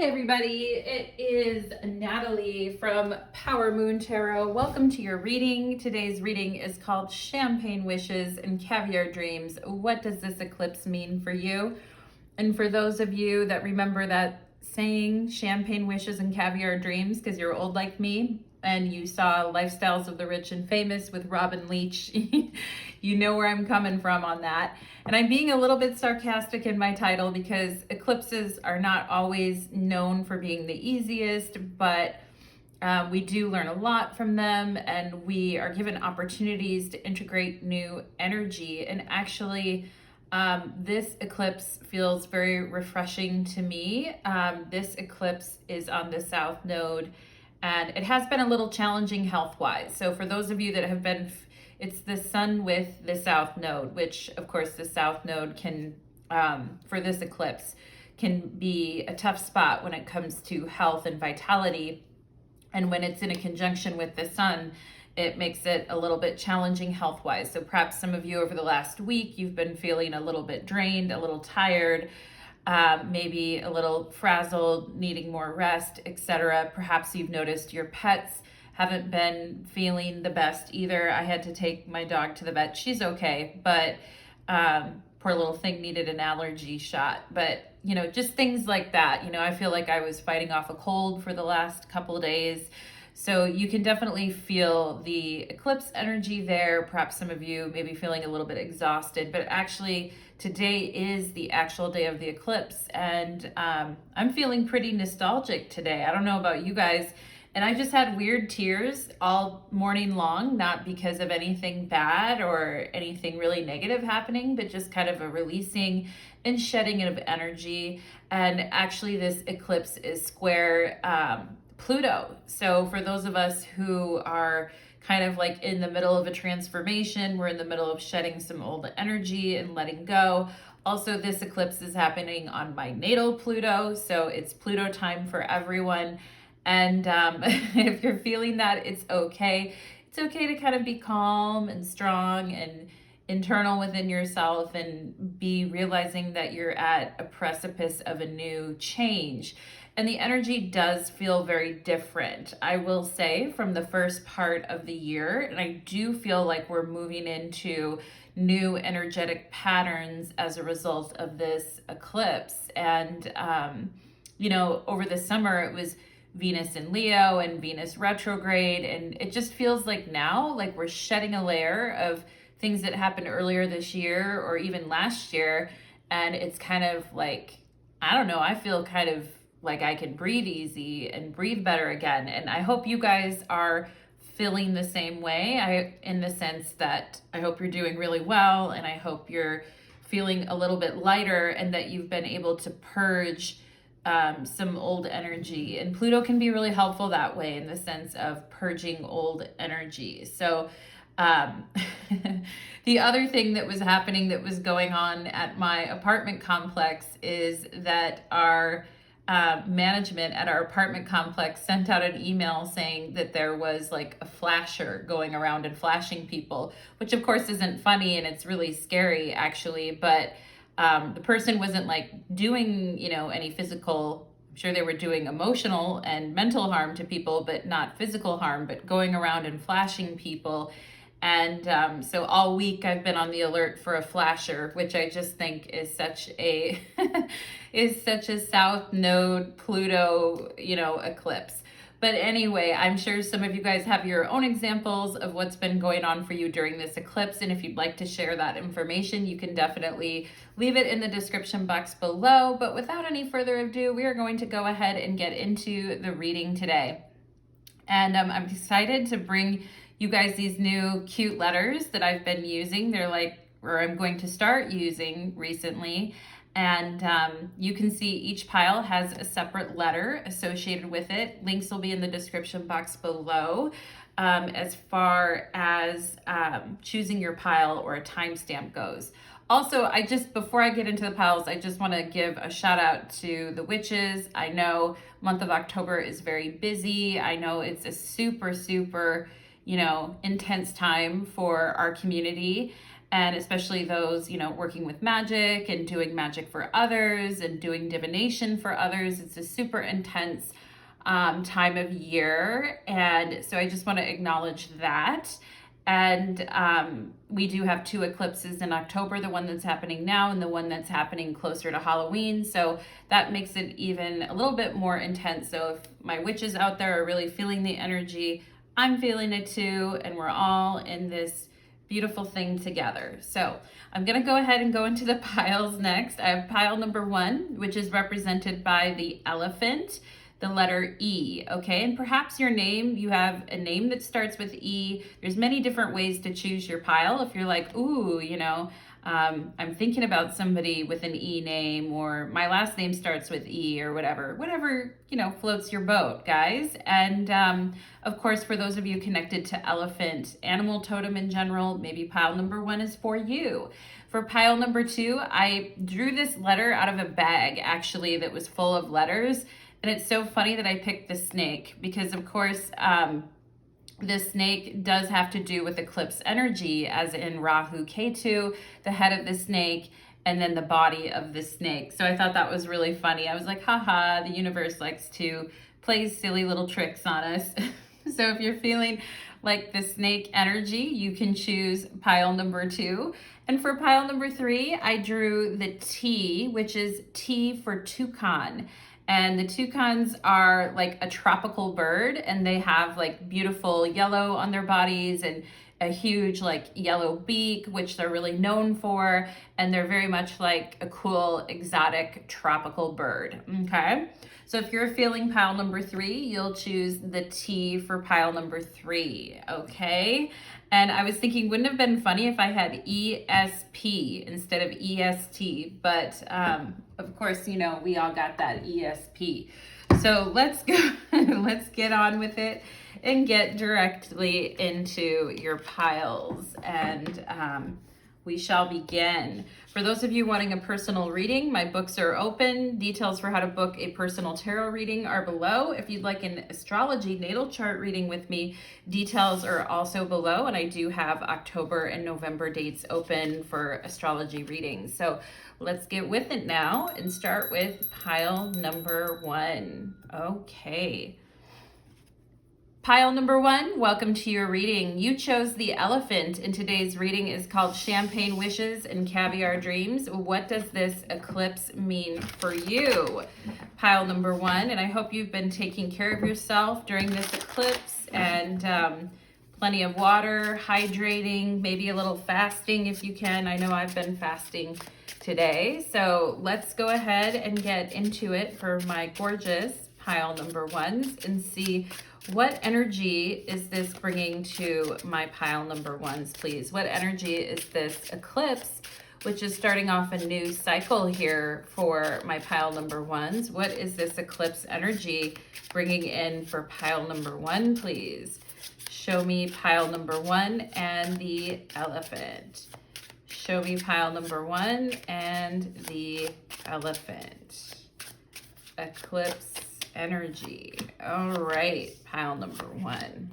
Hey everybody, it is Natalie from Power Moon Tarot. Welcome to your reading. Today's reading is called Champagne Wishes and Caviar Dreams. What does this eclipse mean for you? And for those of you that remember that saying, Champagne Wishes and Caviar Dreams, because you're old like me and you saw Lifestyles of the Rich and Famous with Robin Leach, you know where I'm coming from on that. And I'm being a little bit sarcastic in my title because eclipses are not always known for being the easiest, but we do learn a lot from them, and we are given opportunities to integrate new energy. And actually, this eclipse feels very refreshing to me. This eclipse is on the South Node, and it has been a little challenging health-wise. So for those of you that have been, it's the Sun with the South Node, which of course the South Node can, for this eclipse, can be a tough spot when it comes to health and vitality. And when it's in a conjunction with the Sun, it makes it a little bit challenging health-wise. So perhaps some of you over the last week, you've been feeling a little bit drained, a little tired, maybe a little frazzled, needing more rest, etc. Perhaps you've noticed your pets haven't been feeling the best either. I had to take my dog to the vet. She's okay, but poor little thing needed an allergy shot. But, you know, just things like that. You know, I feel like I was fighting off a cold for the last couple of days. So you can definitely feel the eclipse energy there. Perhaps some of you may be feeling a little bit exhausted, but actually today is the actual day of the eclipse. And I'm feeling pretty nostalgic today. I don't know about you guys. And I just had weird tears all morning long, not because of anything bad or anything really negative happening, but just kind of a releasing and shedding of energy. And actually this eclipse is square Pluto. So for those of us who are kind of like in the middle of a transformation, we're in the middle of shedding some old energy and letting go. Also, this eclipse is happening on my natal Pluto, so it's Pluto time for everyone. And if you're feeling that, it's okay. It's okay to kind of be calm and strong and internal within yourself and be realizing that you're at a precipice of a new change. And the energy does feel very different, I will say, from the first part of the year. And I do feel like we're moving into new energetic patterns as a result of this eclipse. And, you know, over the summer, it was Venus in Leo and Venus retrograde. And it just feels like now, like we're shedding a layer of things that happened earlier this year or even last year. And it's kind of like, I don't know, I feel kind of like I can breathe easy and breathe better again. And I hope you guys are feeling the same way. In the sense that I hope you're doing really well, and I hope you're feeling a little bit lighter and that you've been able to purge some old energy. And Pluto can be really helpful that way in the sense of purging old energy. So the other thing that was happening that was going on at my apartment complex is that our management at our apartment complex sent out an email saying that there was like a flasher going around and flashing people, which of course isn't funny and it's really scary actually, but the person wasn't like doing, you know, any physical, I'm sure they were doing emotional and mental harm to people, but not physical harm, but going around and flashing people. And so all week I've been on the alert for a flasher, which I just think is such a is such a South Node Pluto, you know, eclipse. But anyway, I'm sure some of you guys have your own examples of what's been going on for you during this eclipse. And if you'd like to share that information, you can definitely leave it in the description box below. But without any further ado, we are going to go ahead and get into the reading today. And I'm excited to bring you guys these new cute letters that I've been using. They're like, or I'm going to start using recently. And you can see each pile has a separate letter associated with it. Links will be in the description box below as far as choosing your pile or a timestamp goes. Also, before I get into the piles, I just want to give a shout out to the witches. I know month of October is very busy. I know it's a super, super, you know, intense time for our community. and especially those, you know, working with magic and doing magic for others and doing divination for others. It's a super intense time of year, and so I just want to acknowledge that. And we do have two eclipses in October, the one that's happening now and the one that's happening closer to Halloween. So that makes it even a little bit more intense. So if my witches out there are really feeling the energy, I'm feeling it too. And we're all in this beautiful thing together. So I'm going to go ahead and go into the piles next. I have pile number 1, which is represented by the elephant, the letter E, okay? And perhaps your name, you have a name that starts with E. There's many different ways to choose your pile. If you're like, ooh, you know, I'm thinking about somebody with an E name, or my last name starts with E, or whatever, you know, floats your boat, guys. And of course, for those of you connected to elephant, animal totem in general, maybe pile number 1 is for you. For pile number 2, I drew this letter out of a bag, actually, that was full of letters. And it's so funny that I picked the snake because, of course, the snake does have to do with eclipse energy, as in Rahu Ketu, the head of the snake, and then the body of the snake. So I thought that was really funny. I was like, haha, the universe likes to play silly little tricks on us. So if you're feeling like the snake energy, you can choose pile number 2. And for pile number 3, I drew the T, which is T for toucan. And the toucans are like a tropical bird, and they have like beautiful yellow on their bodies and a huge like yellow beak, which they're really known for. And they're very much like a cool, exotic, tropical bird, okay? So if you're feeling pile number 3, you'll choose the T for pile number 3, okay? And I was thinking, wouldn't it have been funny if I had ESP instead of EST? But of course, you know, we all got that ESP. So let's go, let's get on with it and get directly into your piles. And we shall begin. For those of you wanting a personal reading, my books are open. Details for how to book a personal tarot reading are below. If you'd like an astrology natal chart reading with me, details are also below. And I do have October and November dates open for astrology readings. So let's get with it now and start with pile number 1. Okay. Pile number 1, welcome to your reading. You chose the elephant, and today's reading is called Champagne Wishes and Caviar Dreams. What does this eclipse mean for you? Pile number 1, and I hope you've been taking care of yourself during this eclipse, and plenty of water, hydrating, maybe a little fasting if you can. I know I've been fasting today. So let's go ahead and get into it for my gorgeous pile number 1s and see what energy is this bringing to my pile number 1s, please. What energy is this eclipse, which is starting off a new cycle here for my pile number 1s? What is this eclipse energy bringing in for pile number 1, please? Show me pile number 1 and the elephant. Show me pile number 1 and the elephant. Eclipse energy. All right, pile number 1.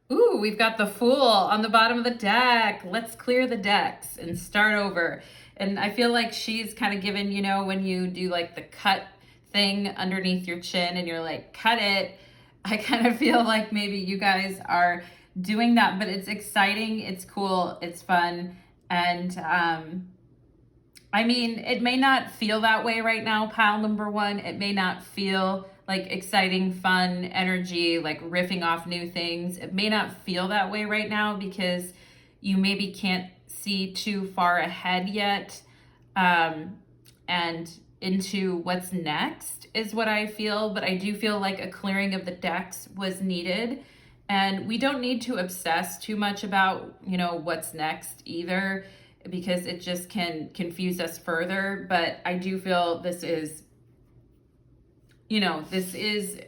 Ooh, we've got the Fool on the bottom of the deck. Let's clear the decks and start over. And I feel like she's kind of given, you know, when you do like the cut thing underneath your chin and you're like, cut it. I kind of feel like maybe you guys are doing that, but it's exciting, it's cool, it's fun. And I mean, it may not feel that way right now, pile number 1. It may not feel like exciting, fun energy, like riffing off new things. It may not feel that way right now because you maybe can't see too far ahead yet. And into what's next is what I feel, but I do feel like a clearing of the decks was needed. And we don't need to obsess too much about, you know, what's next either, because it just can confuse us further. But I do feel this is, you know, this is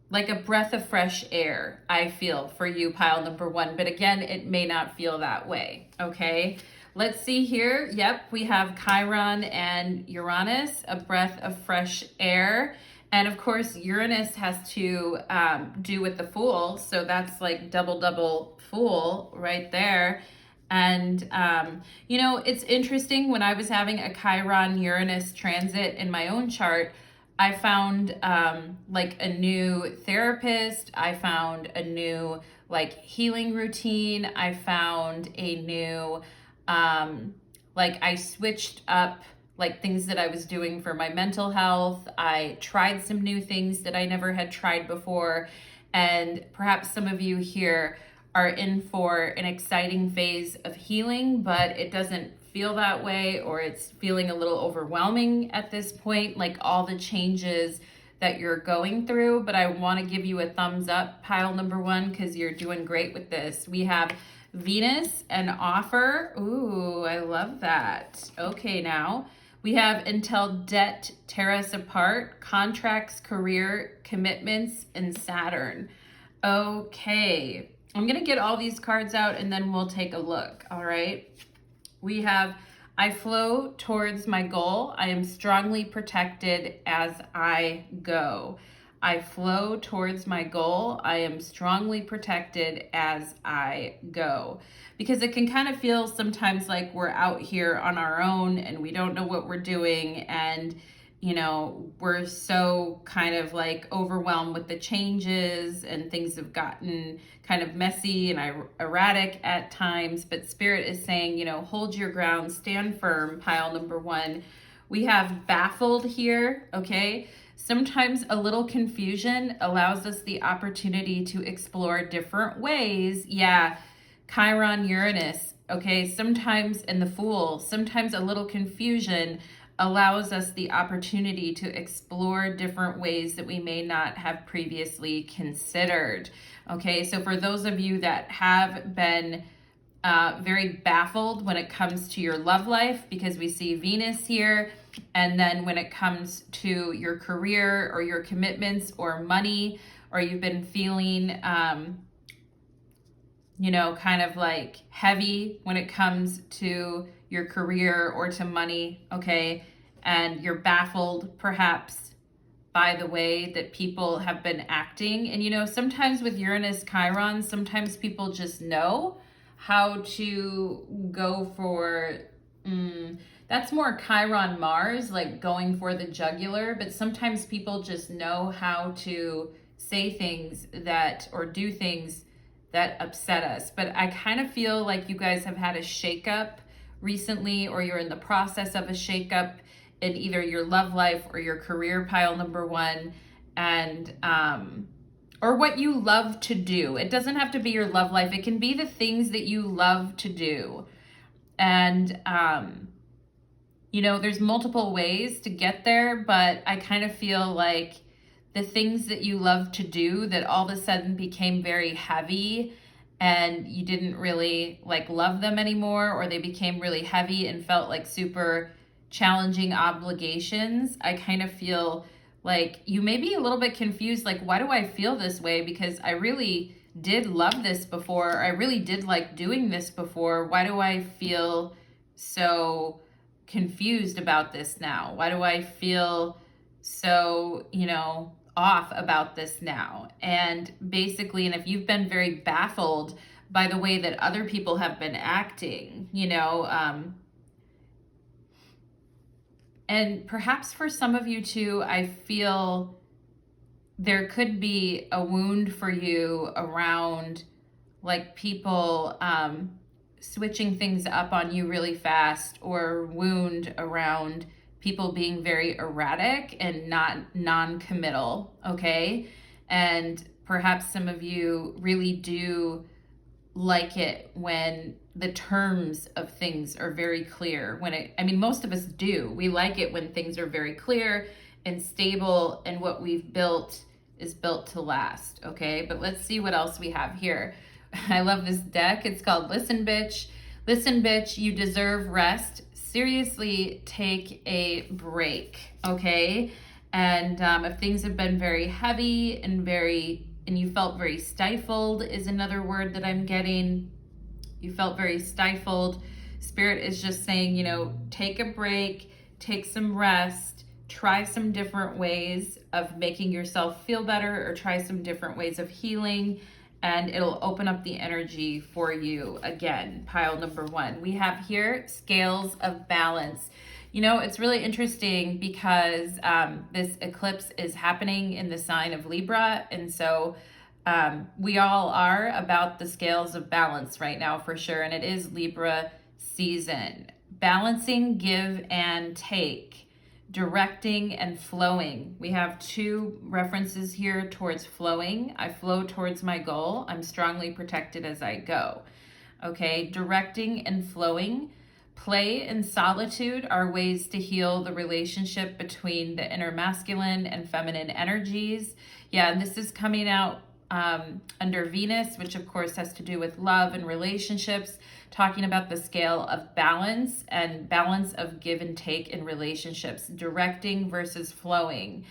like a breath of fresh air, I feel, for you, pile number 1. But again, it may not feel that way, okay? Let's see here. Yep, we have Chiron and Uranus, a breath of fresh air. And of course, Uranus has to do with the Fool. So that's like double Fool right there. And, it's interesting. When I was having a Chiron Uranus transit in my own chart, I found like a new therapist. I found a new like healing routine. I found a new, I switched up like things that I was doing for my mental health. I tried some new things that I never had tried before. And perhaps some of you here are in for an exciting phase of healing, but it doesn't feel that way, or it's feeling a little overwhelming at this point, like all the changes that you're going through. But I want to give you a thumbs up, pile number one, because you're doing great with this. We have Venus and offer. Ooh, I love that. Okay, now we have until debt tear us apart, contracts, career, commitments, and Saturn. Okay, I'm going to get all these cards out and then we'll take a look, all right? We have, I flow towards my goal. I am strongly protected as I go. I flow towards my goal. I am strongly protected as I go. Because it can kind of feel sometimes like we're out here on our own and we don't know what we're doing, and we're so kind of like overwhelmed with the changes, and things have gotten kind of messy and erratic at times. But Spirit is saying, hold your ground, stand firm, pile number one. We have baffled here, okay? Sometimes a little confusion allows us the opportunity to explore different ways. Yeah, Chiron Uranus, okay? Sometimes in the Fool, sometimes a little confusion allows us the opportunity to explore different ways that we may not have previously considered. Okay, so for those of you that have been very baffled when it comes to your love life, because we see Venus here, and then when it comes to your career or your commitments or money, or you've been feeling kind of like heavy when it comes to your career or to money, okay? And you're baffled perhaps by the way that people have been acting. And sometimes with Uranus Chiron, sometimes people just know how to go for, that's more Chiron Mars, like going for the jugular, but sometimes people just know how to say things or do things that upset us. But I kind of feel like you guys have had a shakeup recently, or you're in the process of a shakeup in either your love life or your career, pile number one, and or what you love to do. It doesn't have to be your love life. It can be the things that you love to do. And there's multiple ways to get there, but I kind of feel like the things that you love to do that all of a sudden became very heavy, and you didn't really love them anymore, or they became really heavy and felt like super challenging obligations. I kind of feel like you may be a little bit confused, like, why do I feel this way? Because I really did love this before. I really did like doing this before. Why do I feel so confused about this now? Why do I feel so, off about this now? And basically, and if you've been very baffled by the way that other people have been acting, and perhaps for some of you too, I feel there could be a wound for you around people switching things up on you really fast, or wound around people being very erratic and not non-committal, okay? And perhaps some of you really do like it when the terms of things are very clear. Most of us do. We like it when things are very clear and stable, and what we've built is built to last, okay? But let's see what else we have here. I love this deck. It's called Listen Bitch. Listen Bitch, you deserve rest. Seriously, take a break, okay? And if things have been very heavy and you felt very stifled is another word that I'm getting. You felt very stifled. Spirit is just saying, take a break, take some rest, try some different ways of making yourself feel better, or try some different ways of healing, and it'll open up the energy for you. Again, pile number 1. We have here scales of balance. You know, it's really interesting because this eclipse is happening in the sign of Libra, and so we all are about the scales of balance right now for sure, and it is Libra season. Balancing give and take, directing and flowing. We have 2 references here towards flowing. I flow towards my goal. I'm strongly protected as I go. Okay, directing and flowing. Play and solitude are ways to heal the relationship between the inner masculine and feminine energies. Yeah, and this is coming out under Venus, which of course has to do with love and relationships, talking about the scale of balance and balance of give and take in relationships, directing versus flowing,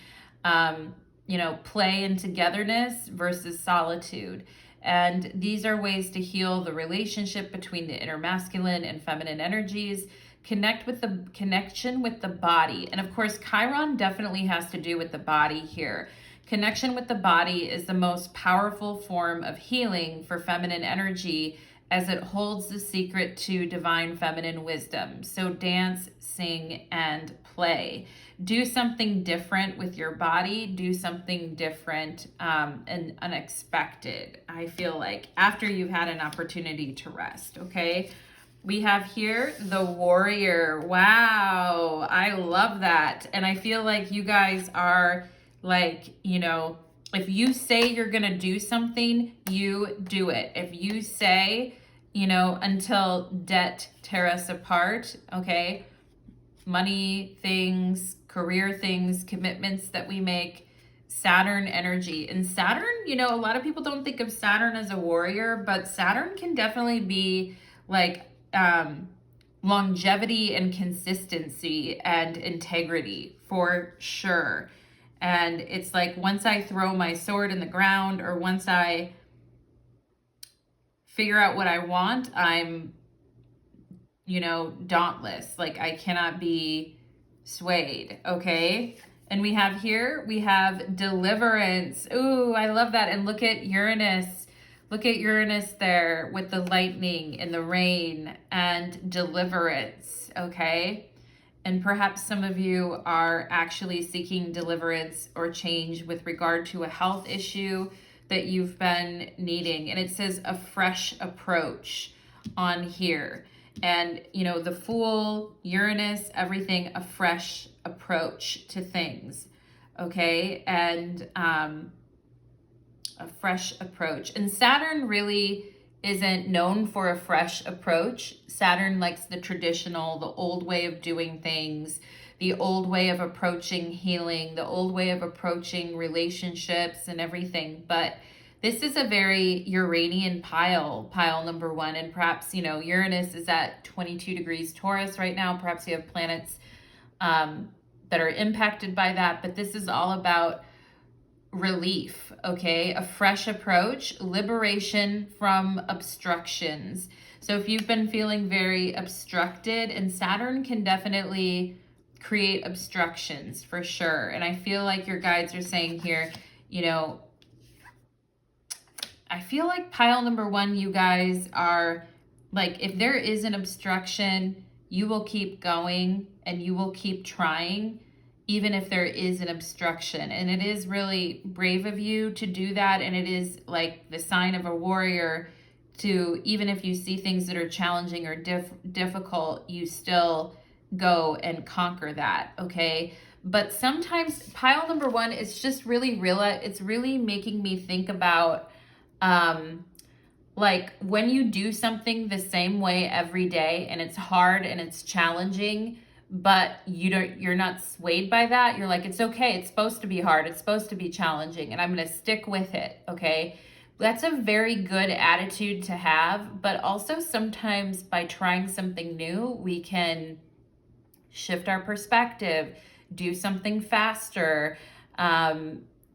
you know, play and togetherness versus solitude. And these are ways to heal the relationship between the inner masculine and feminine energies, connection with the body. And of course, Chiron definitely has to do with the body here. Connection with the body is the most powerful form of healing for feminine energy, as it holds the secret to divine feminine wisdom. So dance, sing, and play. Do something different with your body. Do something different and unexpected, I feel like, after you've had an opportunity to rest, okay? We have here the warrior. Wow, I love that. And I feel like you guys are like, you know, if you say you're gonna do something, you do it. If you say, you know, until debt tear us apart, okay? Money things, career things, commitments that we make, Saturn energy. And Saturn, you know, a lot of people don't think of Saturn as a warrior, but Saturn can definitely be like longevity and consistency and integrity for sure. And it's like, once I throw my sword in the ground, or once I figure out what I want, I'm, you know, dauntless. Like, I cannot be swayed, okay? And we have here, we have deliverance. Ooh, I love that. And look at Uranus. Look at Uranus there with the lightning and the rain and deliverance, okay? And perhaps some of you are actually seeking deliverance or change with regard to a health issue that you've been needing. And it says a fresh approach on here. And, you know, the Fool, Uranus, everything, a fresh approach to things, okay? And a fresh approach. And Saturn really isn't known for a fresh approach. Saturn likes the traditional, the old way of doing things, the old way of approaching healing, the old way of approaching relationships and everything. But this is a very Uranian pile number 1. And perhaps, you know, Uranus is at 22 degrees Taurus right now. Perhaps you have planets that are impacted by that. But this is all about relief, okay? A fresh approach, liberation from obstructions. So if you've been feeling very obstructed, and Saturn can definitely create obstructions for sure. And I feel like your guides are saying here, you know, I feel like pile number 1, you guys are like, if there is an obstruction, you will keep going and you will keep trying, even if there is an obstruction. And it is really brave of you to do that. And it is like the sign of a warrior to, even if you see things that are challenging or difficult, you still go and conquer that, okay? But sometimes pile number 1 is just really real. It's really making me think about like when you do something the same way every day and it's hard and it's challenging, but you're not swayed by that. You're like, it's okay. It's supposed to be hard. It's supposed to be challenging, and I'm going to stick with it. Okay. That's a very good attitude to have, but also sometimes by trying something new, we can shift our perspective, do something faster,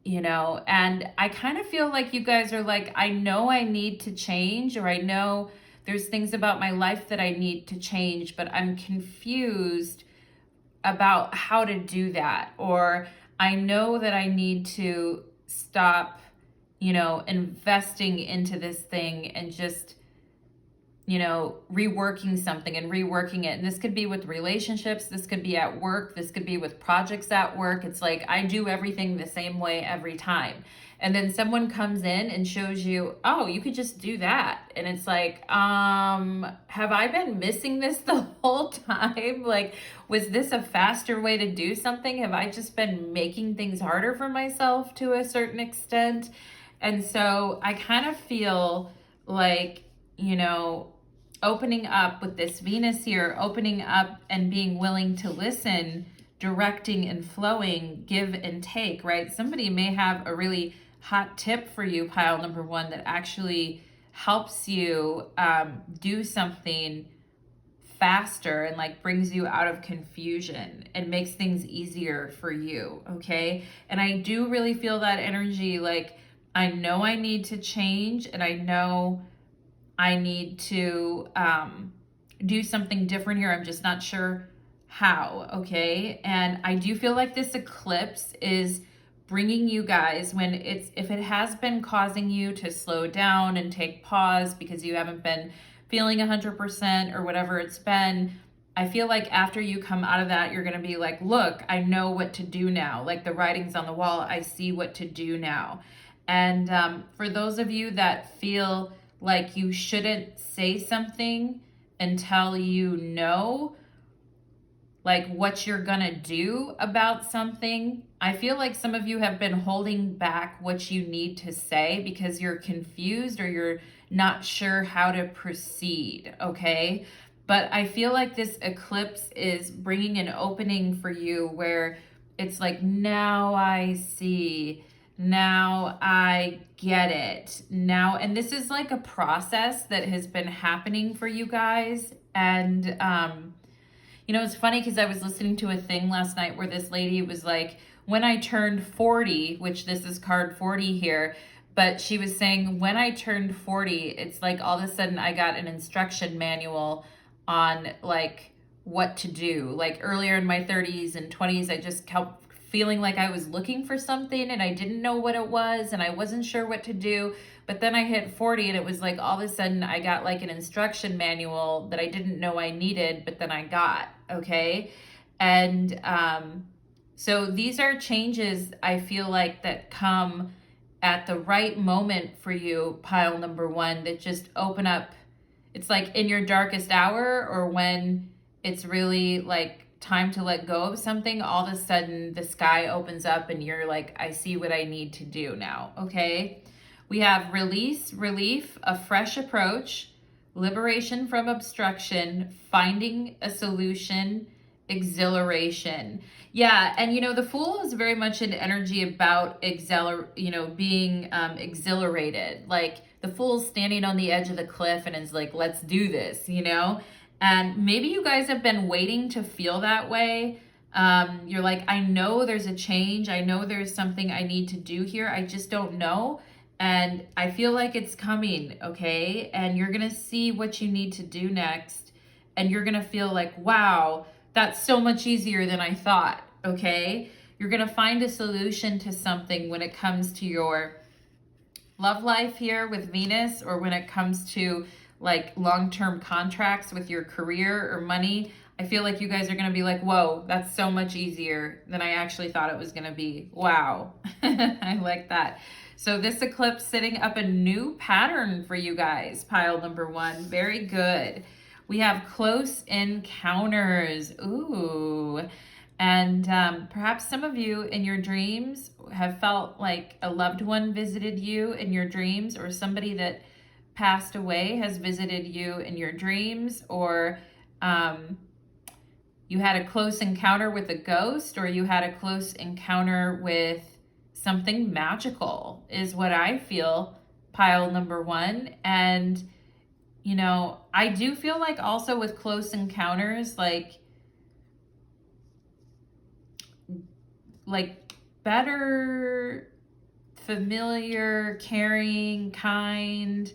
you know, and I kind of feel like you guys are like, I know I need to change, or I know there's things about my life that I need to change, but I'm confused about how to do that, or I know that I need to stop, investing into this thing and just, reworking something and reworking it. And this could be with relationships, this could be at work, this could be with projects at work. It's like I do everything the same way every time. And then someone comes in and shows you, oh, you could just do that. And it's like, have I been missing this the whole time? Like, was this a faster way to do something? Have I just been making things harder for myself to a certain extent? And so I kind of feel like, opening up with this Venus here, opening up and being willing to listen, directing and flowing, give and take, right? Somebody may have a really hot tip for you, pile number one, that actually helps you do something faster and like brings you out of confusion and makes things easier for you, okay? And I do really feel that energy, like I know I need to change, and I know I need to do something different here. I'm just not sure how, okay? And I do feel like this eclipse is bringing you guys, if it has been causing you to slow down and take pause because you haven't been feeling 100% or whatever it's been, I feel like after you come out of that, you're going to be like, look, I know what to do now. Like the writing's on the wall. I see what to do now. And for those of you that feel like you shouldn't say something until you know like what you're gonna do about something, I feel like some of you have been holding back what you need to say because you're confused or you're not sure how to proceed, okay? But I feel like this eclipse is bringing an opening for you where it's like, now I see, now I get it now. And this is like a process that has been happening for you guys. And it's funny because I was listening to a thing last night where this lady was like, when I turned 40, which this is card 40 here, but she was saying when I turned 40, it's like all of a sudden I got an instruction manual on like what to do. Like earlier in my 30s and 20s, I just kept feeling like I was looking for something and I didn't know what it was and I wasn't sure what to do. But then I hit 40 and it was like all of a sudden I got like an instruction manual that I didn't know I needed, but then I got, okay? And so these are changes I feel like that come at the right moment for you, pile number one, that just open up. It's like in your darkest hour or when it's really like time to let go of something, all of a sudden the sky opens up and you're like, I see what I need to do now, okay? We have release, relief, a fresh approach, liberation from obstruction, finding a solution, exhilaration. Yeah, and the Fool is very much an energy about being exhilarated. Like the Fool's standing on the edge of the cliff and is like, let's do this, And maybe you guys have been waiting to feel that way. You're like, I know there's a change. I know there's something I need to do here. I just don't know. And I feel like it's coming, okay? And you're going to see what you need to do next. And you're going to feel like, wow, that's so much easier than I thought, okay? You're going to find a solution to something when it comes to your love life here with Venus, or when it comes to like long-term contracts with your career or money. I feel like you guys are going to be like, whoa, that's so much easier than I actually thought it was going to be. Wow. I like that. So this eclipse setting up a new pattern for you guys, pile number one. Very good. We have close encounters. Ooh. And perhaps some of you in your dreams have felt like a loved one visited you in your dreams, or somebody that passed away has visited you in your dreams, or you had a close encounter with a ghost, or you had a close encounter with something magical is what I feel, pile number one. And, I do feel like also with close encounters, like better, familiar, caring, kind,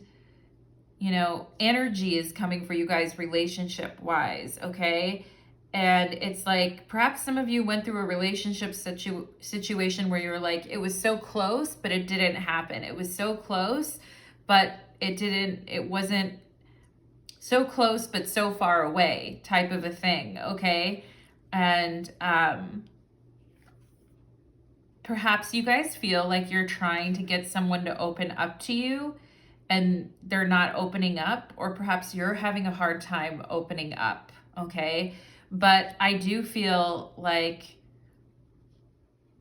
energy is coming for you guys relationship wise, okay? And it's like, perhaps some of you went through a relationship situation where you're like, it was so close, but it didn't happen. It was so close, but it wasn't so close, but so far away type of a thing. Okay. And, perhaps you guys feel like you're trying to get someone to open up to you and they're not opening up, or perhaps you're having a hard time opening up. Okay. But I do feel like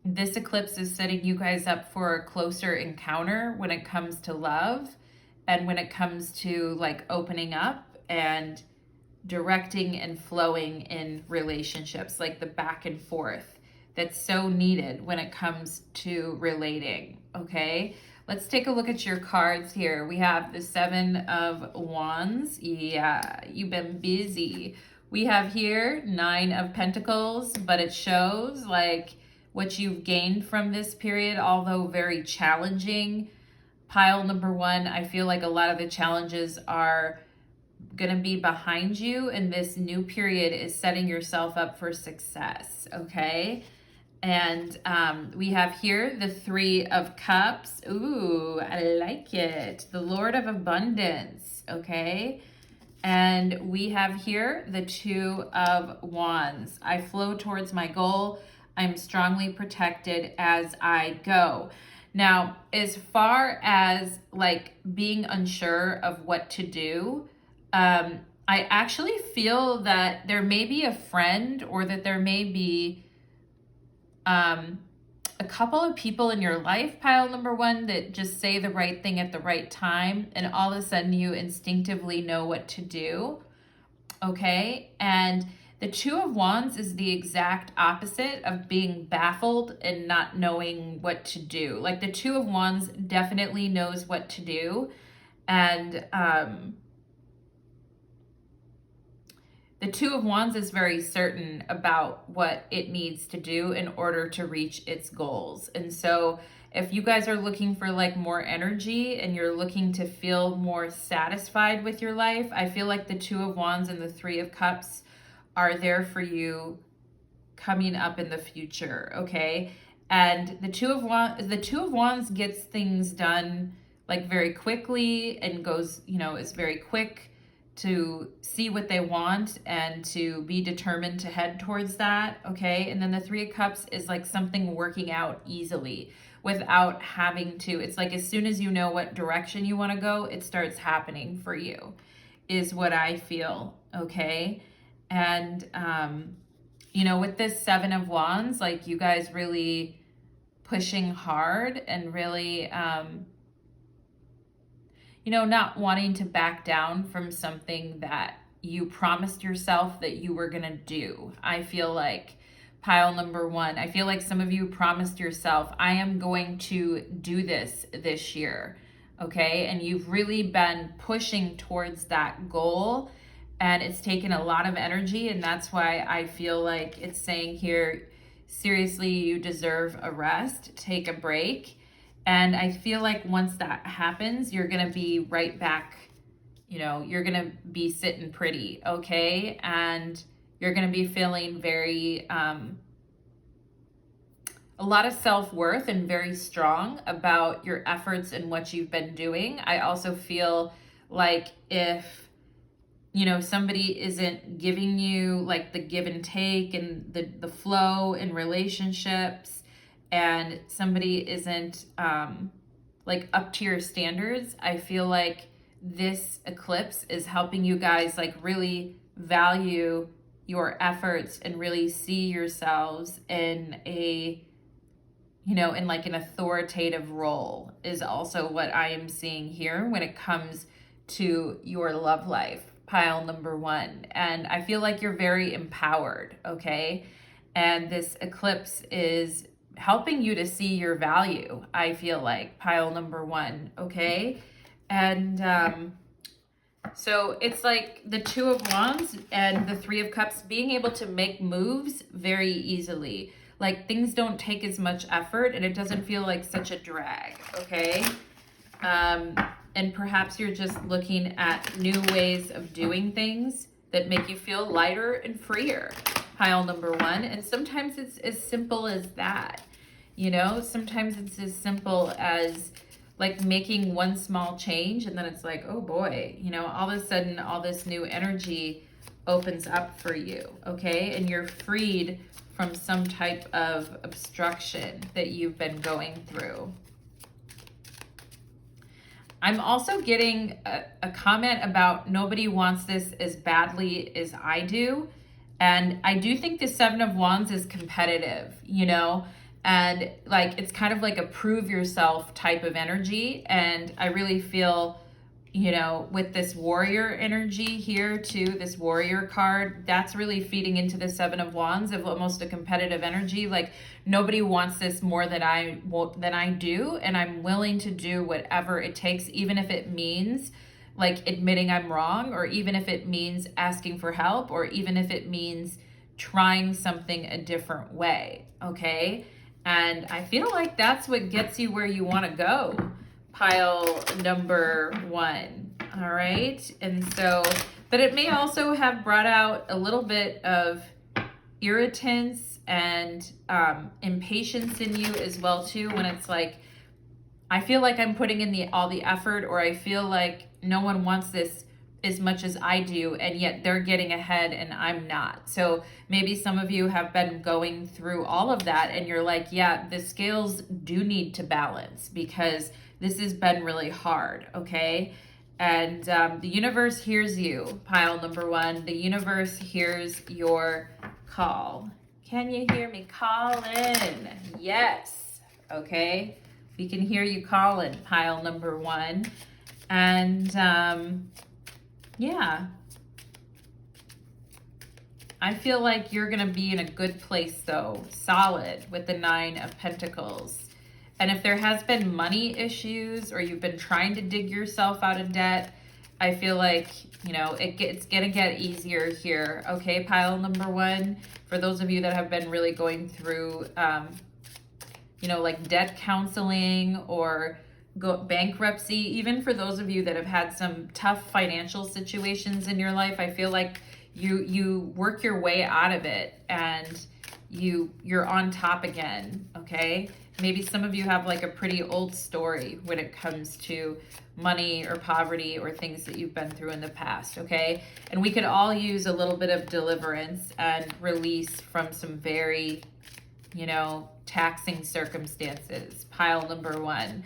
this eclipse is setting you guys up for a closer encounter when it comes to love and when it comes to like opening up and directing and flowing in relationships, like the back and forth that's so needed when it comes to relating. Okay. Let's take a look at your cards here. We have the 7 of Wands. Yeah, you've been busy. We have here 9 of Pentacles, but it shows like what you've gained from this period, although very challenging. Pile number 1, I feel like a lot of the challenges are going to be behind you, and this new period is setting yourself up for success, okay? And we have here the 3 of Cups. Ooh, I like it. The Lord of Abundance, okay? And we have here the 2 of Wands. I flow towards my goal. I'm strongly protected as I go. Now, as far as like being unsure of what to do, I actually feel that there may be a friend, or that there may be a couple of people in your life, pile number 1, that just say the right thing at the right time, and all of a sudden you instinctively know what to do. Okay. And the 2 of Wands is the exact opposite of being baffled and not knowing what to do. Like the 2 of Wands definitely knows what to do. And the 2 of Wands is very certain about what it needs to do in order to reach its goals. And so if you guys are looking for like more energy and you're looking to feel more satisfied with your life, I feel like the 2 of Wands and the 3 of Cups are there for you coming up in the future, okay? And the 2 of Wands gets things done like very quickly and goes, is very quick to see what they want and to be determined to head towards that, okay? And then the 3 of Cups is like something working out easily without having to. It's like as soon as you know what direction you want to go, it starts happening for you, is what I feel, okay? And, with this 7 of Wands, like you guys really pushing hard and really, not wanting to back down from something that you promised yourself that you were going to do. I feel like pile number 1, I feel like some of you promised yourself, I am going to do this year. Okay. And you've really been pushing towards that goal, and it's taken a lot of energy. And that's why I feel like it's saying here, seriously, you deserve a rest, take a break. And I feel like once that happens, you're going to be right back, you're going to be sitting pretty, okay? And you're going to be feeling very, a lot of self-worth and very strong about your efforts and what you've been doing. I also feel like if, somebody isn't giving you like the give and take and the flow in relationships, and somebody isn't like up to your standards, I feel like this eclipse is helping you guys like really value your efforts and really see yourselves in a, in like an authoritative role, is also what I am seeing here when it comes to your love life, pile number 1. And I feel like you're very empowered, okay? And this eclipse is helping you to see your value, I feel like, pile number 1, okay? And so it's like the 2 of Wands and the 3 of Cups being able to make moves very easily. Like things don't take as much effort and it doesn't feel like such a drag, okay? And perhaps you're just looking at new ways of doing things that make you feel lighter and freer. pile number one. And sometimes it's as simple as that. You know, sometimes it's as simple as like making one small change, and then it's like, oh boy, you know, all of a sudden all this new energy opens up for you, okay? And you're freed from some type of obstruction that you've been going through. I'm also getting a comment about nobody wants this as badly as I do. And I do think the Seven of Wands is competitive, you know, and like it's kind of like a prove yourself type of energy. And I really feel, you know, with this warrior energy here too, this warrior card, that's really feeding into the Seven of Wands of almost a competitive energy. Like nobody wants this more than I do, and I'm willing to do whatever it takes, even if it means like admitting I'm wrong, or even if it means asking for help, or even if it means trying something a different way, okay? And I feel like that's what gets you where you want to go. Pile number one, all right? And so, but it may also have brought out a little bit of irritants and impatience in you as well too, when it's like, I feel like I'm putting in all the effort, or I feel like no one wants this as much as I do, and yet they're getting ahead and I'm not. So maybe some of you have been going through all of that and you're like, yeah, the scales do need to balance because this has been really hard, okay? And the universe hears you, pile number one. The universe hears your call. Can you hear me? Call in. Yes, okay? We can hear you calling, pile number one. And yeah, I feel like you're going to be in a good place though, solid with the Nine of Pentacles. And if there has been money issues, or you've been trying to dig yourself out of debt, I feel like, you know, it's going to get easier here. Okay, pile number one, for those of you that have been really going through, you know, like debt counseling or bankruptcy, even for those of you that have had some tough financial situations in your life, I feel like you work your way out of it and you're on top again, okay? Maybe some of you have like a pretty old story when it comes to money or poverty or things that you've been through in the past, okay? And we could all use a little bit of deliverance and release from some very, you know, taxing circumstances, pile number one.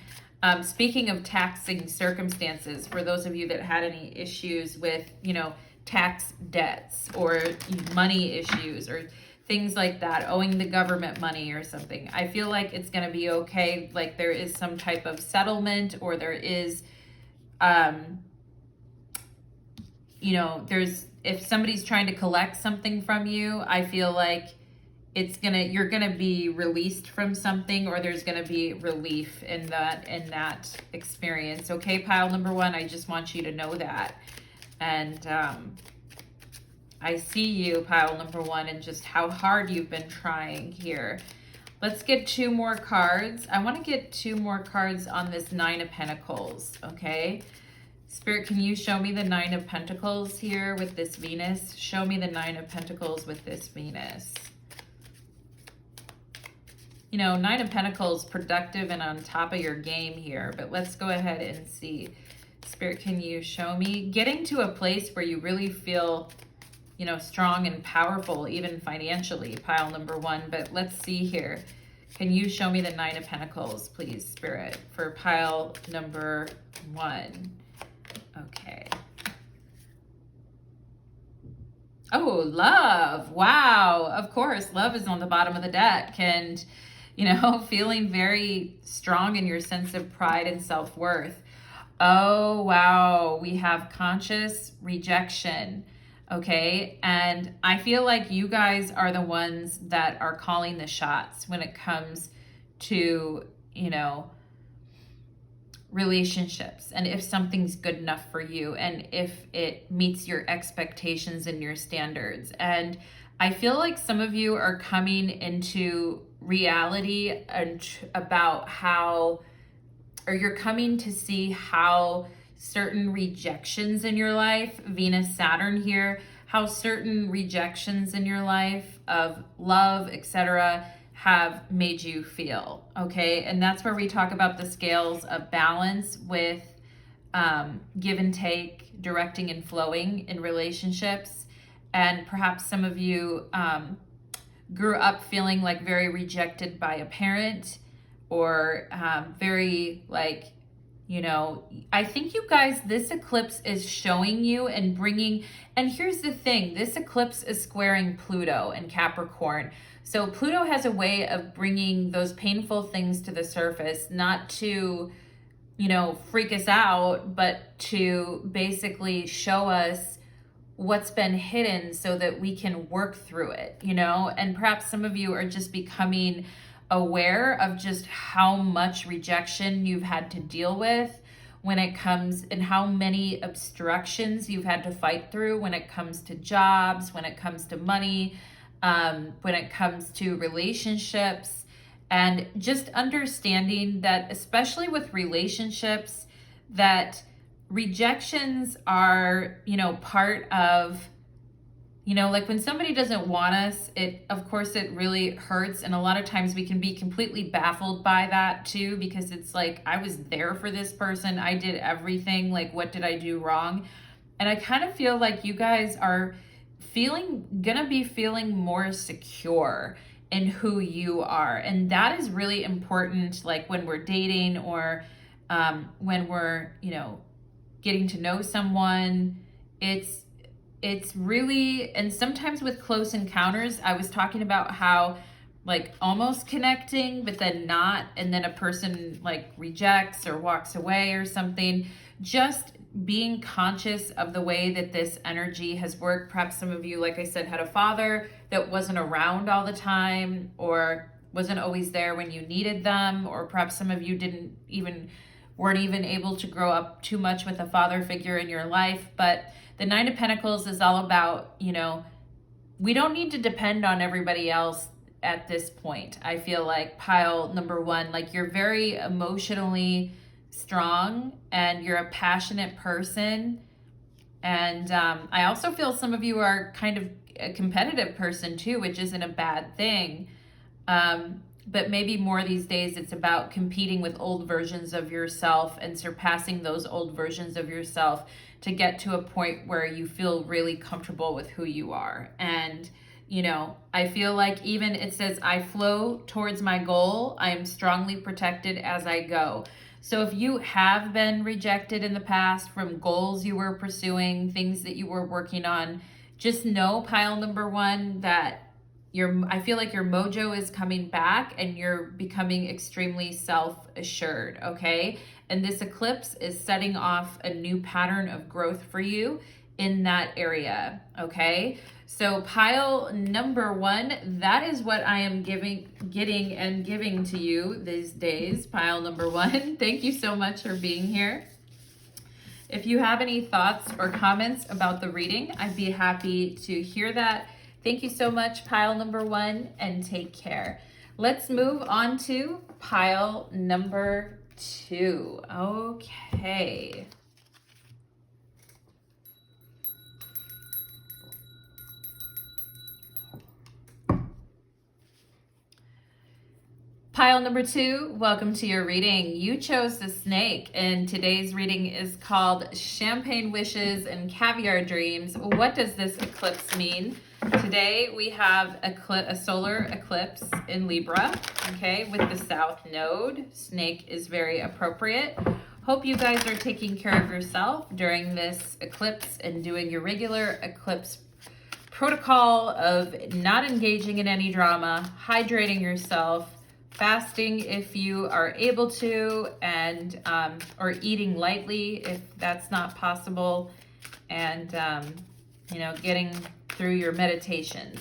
Speaking of taxing circumstances, for those of you that had any issues with, you know, tax debts or money issues or things like that, owing the government money or something, I feel like it's going to be okay. Like there is some type of settlement, or there is, you know, if somebody's trying to collect something from you, I feel like you're gonna be released from something, or there's gonna be relief in that experience. Okay, pile number one, I just want you to know that. And I see you, pile number one, and just how hard you've been trying here. Let's get two more cards. I want to get two more cards on this Nine of Pentacles, okay? Spirit, can you show me the Nine of Pentacles here with this Venus? Show me the Nine of Pentacles with this Venus. You know, Nine of Pentacles, productive and on top of your game here, but let's go ahead and see. Spirit, can you show me getting to a place where you really feel, you know, strong and powerful, even financially, pile number one. But let's see here. Can you show me the Nine of Pentacles, please, Spirit, for pile number one? Okay. Oh, love. Wow. Of course, love is on the bottom of the deck. And, you know, feeling very strong in your sense of pride and self-worth. Oh, wow. We have conscious rejection. Okay. And I feel like you guys are the ones that are calling the shots when it comes to, you know, relationships, and if something's good enough for you, and if it meets your expectations and your standards. And I feel like some of you are coming into reality and about how, or you're coming to see how certain rejections in your life, Venus, Saturn here, how certain rejections in your life of love, etc., have made you feel, okay? And that's where we talk about the scales of balance with give and take, directing and flowing in relationships. And perhaps some of you grew up feeling like very rejected by a parent, or very like, you know, I think you guys, this eclipse is showing you and bringing, and here's the thing, this eclipse is squaring Pluto and Capricorn. So Pluto has a way of bringing those painful things to the surface, not to, you know, freak us out, but to basically show us what's been hidden so that we can work through it, you know? And perhaps some of you are just becoming aware of just how much rejection you've had to deal with when it comes, and how many obstructions you've had to fight through when it comes to jobs, when it comes to money, when it comes to relationships, and just understanding that, especially with relationships, that rejections are, you know, part of, you know, like when somebody doesn't want us, it, of course, it really hurts. And a lot of times we can be completely baffled by that too, because it's like, I was there for this person. I did everything. Like, what did I do wrong? And I kind of feel like you guys are gonna be feeling more secure in who you are. And that is really important, like when we're dating, or when we're, you know, getting to know someone. It's really, and sometimes with close encounters, I was talking about how like almost connecting, but then not, and then a person like rejects or walks away or something. Just being conscious of the way that this energy has worked. Perhaps some of you, like I said, had a father that wasn't around all the time, or wasn't always there when you needed them, or perhaps some of you weren't even able to grow up too much with a father figure in your life. But the Nine of Pentacles is all about, you know, we don't need to depend on everybody else at this point. I feel like pile number one, like you're very emotionally strong and you're a passionate person. And I also feel some of you are kind of a competitive person too, which isn't a bad thing. But maybe more these days, it's about competing with old versions of yourself and surpassing those old versions of yourself to get to a point where you feel really comfortable with who you are. And, you know, I feel like even it says, I flow towards my goal. I am strongly protected as I go. So if you have been rejected in the past from goals you were pursuing, things that you were working on, just know, pile number one, that I feel like your mojo is coming back and you're becoming extremely self-assured, okay? And this eclipse is setting off a new pattern of growth for you in that area, okay? So pile number one, that is what I am getting to you these days, pile number one. Thank you so much for being here. If you have any thoughts or comments about the reading, I'd be happy to hear that. Thank you so much, pile number one, and take care. Let's move on to pile number two. Okay. Pile number two, welcome to your reading. You chose the snake, and today's reading is called Champagne Wishes and Caviar Dreams. What does this eclipse mean? Today we have a solar eclipse in Libra, okay, with the South Node. Snake is very appropriate. Hope you guys are taking care of yourself during this eclipse and doing your regular eclipse protocol of not engaging in any drama, hydrating yourself, fasting if you are able to, and or eating lightly if that's not possible, and you know, getting through your meditations.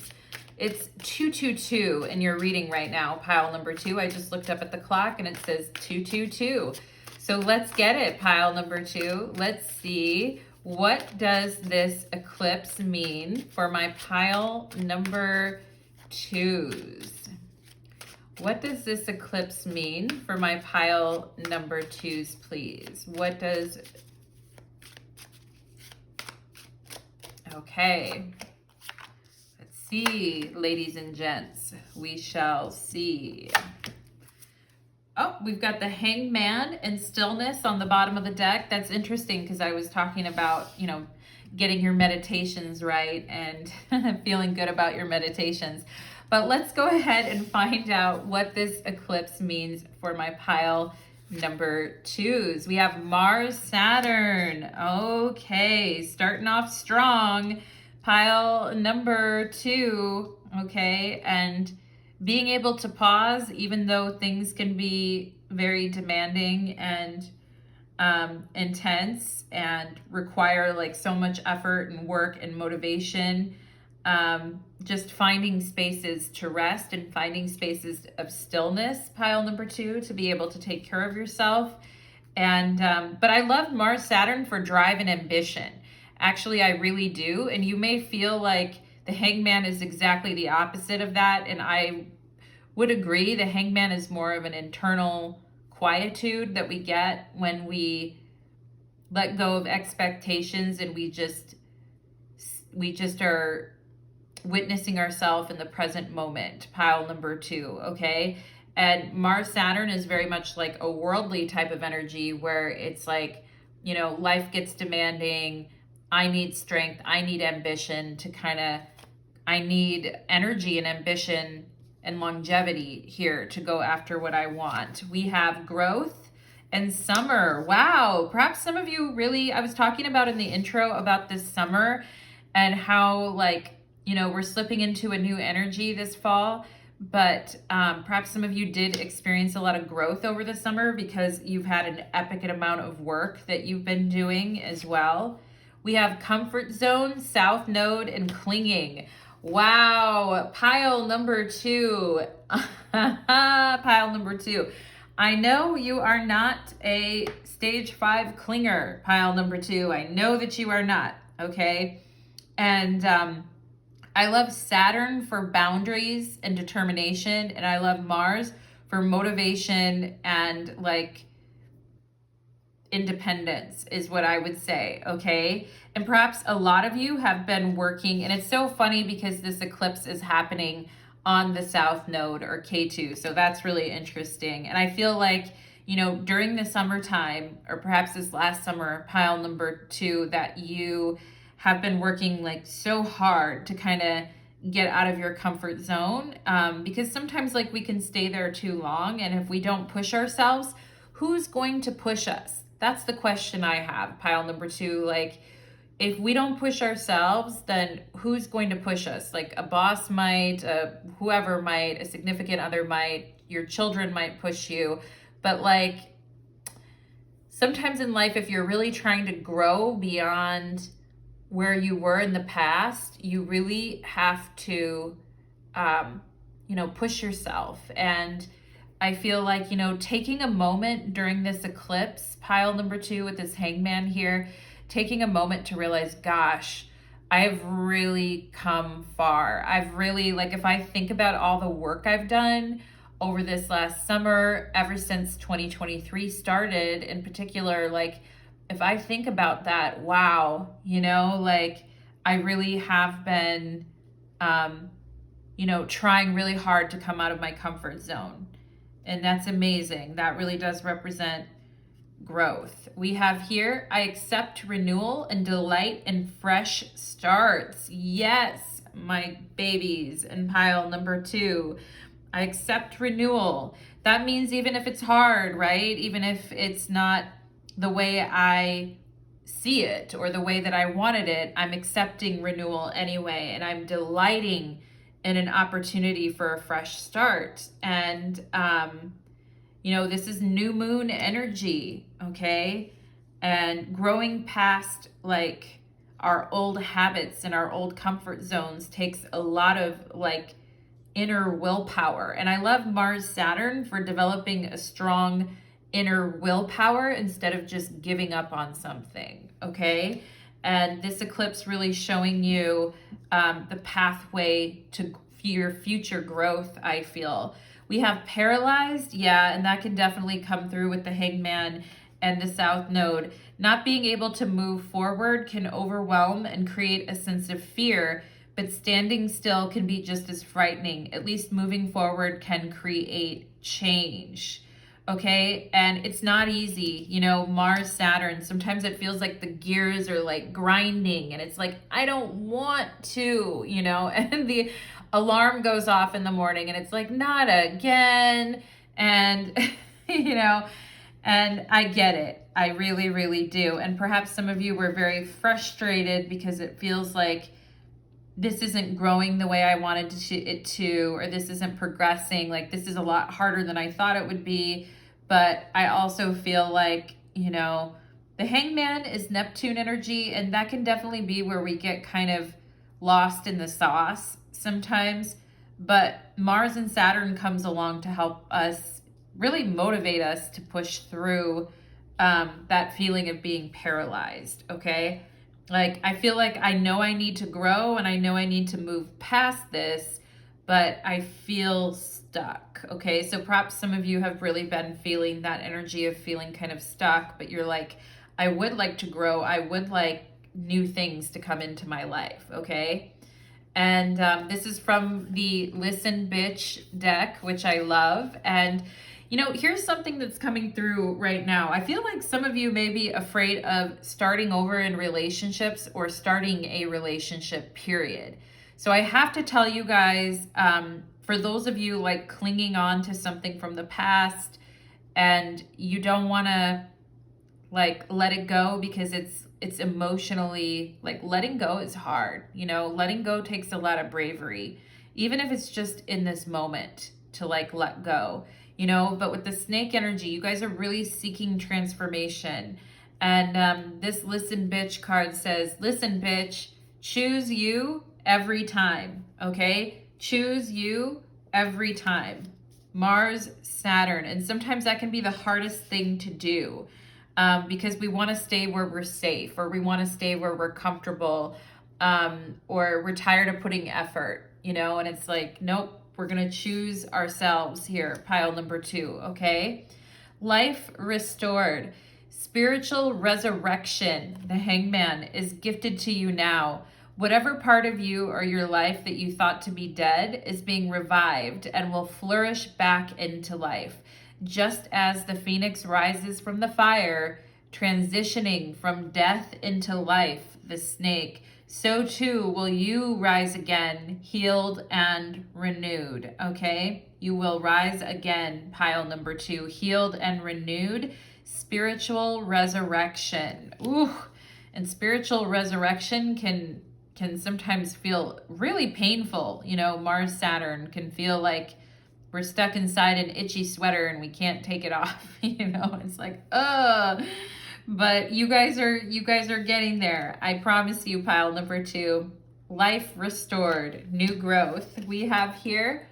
It's 222 in your reading right now, pile number two. I just looked up at the clock and it says 222. So let's get it, pile number two. Let's see, what does this eclipse mean for my pile number twos? What does this eclipse mean for my pile number twos, please? What does... Okay. Let's see, ladies and gents. We shall see. Oh, we've got the Hangman and Stillness on the bottom of the deck. That's interesting because I was talking about, getting your meditations right and feeling good about your meditations. But let's go ahead and find out what this eclipse means for my pile number 2s. We have Mars, Saturn. Okay, starting off strong. Pile number 2, okay, and being able to pause even though things can be very demanding and intense and require like so much effort and work and motivation. Just finding spaces to rest and finding spaces of stillness, pile number 2, to be able to take care of yourself. And but I love Mars Saturn for drive and ambition. Actually, I really do. And you may feel like the Hangman is exactly the opposite of that. And I would agree. The Hangman is more of an internal quietude that we get when we let go of expectations and we just are witnessing ourselves in the present moment, pile number 2, okay? And Mars Saturn is very much like a worldly type of energy where it's like, life gets demanding. I need strength. I need ambition I need energy and ambition and longevity here to go after what I want. We have growth and summer. Wow. Perhaps some of you I was talking about in the intro about this summer and how we're slipping into a new energy this fall, but perhaps some of you did experience a lot of growth over the summer because you've had an epic amount of work that you've been doing as well. We have comfort zone, south node, and clinging. Wow, pile number 2. Pile number 2. I know you are not a stage 5 clinger, pile number 2. I know that you are not, okay? And I love Saturn for boundaries and determination, and I love Mars for motivation and independence is what I would say, okay? And perhaps a lot of you have been working, and it's so funny because this eclipse is happening on the South Node or K2, so that's really interesting. And I feel like, during the summertime, or perhaps this last summer, pile number 2, that you have been working so hard to kind of get out of your comfort zone, because sometimes we can stay there too long, and if we don't push ourselves, who's going to push us? That's the question I have, pile number 2. If we don't push ourselves, then who's going to push us? A boss might, whoever might, a significant other might, your children might push you. But sometimes in life, if you're really trying to grow beyond where you were in the past, you really have to, push yourself. And I feel taking a moment during this eclipse, pile number 2 with this Hangman here, taking a moment to realize, gosh, I've really come far. I've really, if I think about all the work I've done over this last summer, ever since 2023 started in particular, if I think about that, wow, I really have been, trying really hard to come out of my comfort zone. And that's amazing. That really does represent growth. We have here, I accept renewal and delight in fresh starts. Yes, my babies, and pile number 2. I accept renewal. That means even if it's hard, right? Even if it's not the way I see it or the way that I wanted it, I'm accepting renewal anyway, and I'm delighting in an opportunity for a fresh start. And this is new moon energy, okay? And growing past our old habits and our old comfort zones takes a lot of inner willpower. And I love Mars Saturn for developing a strong inner willpower instead of just giving up on something, okay? And this eclipse really showing you the pathway to your future growth, I feel. We have paralyzed, yeah, and that can definitely come through with the Hangman and the South Node. Not being able to move forward can overwhelm and create a sense of fear, but standing still can be just as frightening. At least moving forward can create change. Okay, and it's not easy, you know, Mars, Saturn, sometimes it feels like the gears are like grinding and it's like, I don't want to, you know, and the alarm goes off in the morning and it's like, not again. And, you know, and I get it. I really, really do. And perhaps some of you were very frustrated because it feels like this isn't growing the way I wanted it to, or this isn't progressing. Like, this is a lot harder than I thought it would be. But I also feel like, you know, the Hangman is Neptune energy, and that can definitely be where we get kind of lost in the sauce sometimes. But Mars and Saturn comes along to help us, really motivate us to push through that feeling of being paralyzed, okay? Like, I feel like I know I need to grow and I know I need to move past this, but I feel stuck, okay? So perhaps some of you have really been feeling that energy of feeling kind of stuck, but you're like, I would like to grow. I would like new things to come into my life, okay? And this is from the Listen Bitch deck, which I love. And you know, here's something that's coming through right now. I feel like some of you may be afraid of starting over in relationships or starting a relationship, period. So I have to tell you guys, for those of you like clinging on to something from the past and you don't want to like let it go because it's emotionally, like, letting go is hard. You know, letting go takes a lot of bravery, even if it's just in this moment to like let go. You know, but with the snake energy, you guys are really seeking transformation. And this Listen Bitch card says, listen, bitch, choose you every time, okay? Choose you every time. Mars, Saturn. And sometimes that can be the hardest thing to do because we want to stay where we're safe, or we want to stay where we're comfortable, or we're tired of putting effort, you know? And it's like, nope. We're going to choose ourselves here, pile number 2, okay? Life restored. Spiritual resurrection, the Hangman, is gifted to you now. Whatever part of you or your life that you thought to be dead is being revived and will flourish back into life. Just as the phoenix rises from the fire, transitioning from death into life, the snake, so too will you rise again, healed and renewed, okay? You will rise again, pile number 2, healed and renewed, spiritual resurrection. Ooh, and spiritual resurrection can sometimes feel really painful. You know, Mars, Saturn can feel like we're stuck inside an itchy sweater and we can't take it off, you know? It's like, ugh. But you guys are getting there. I promise you, pile number 2. Life restored, new growth. We have here,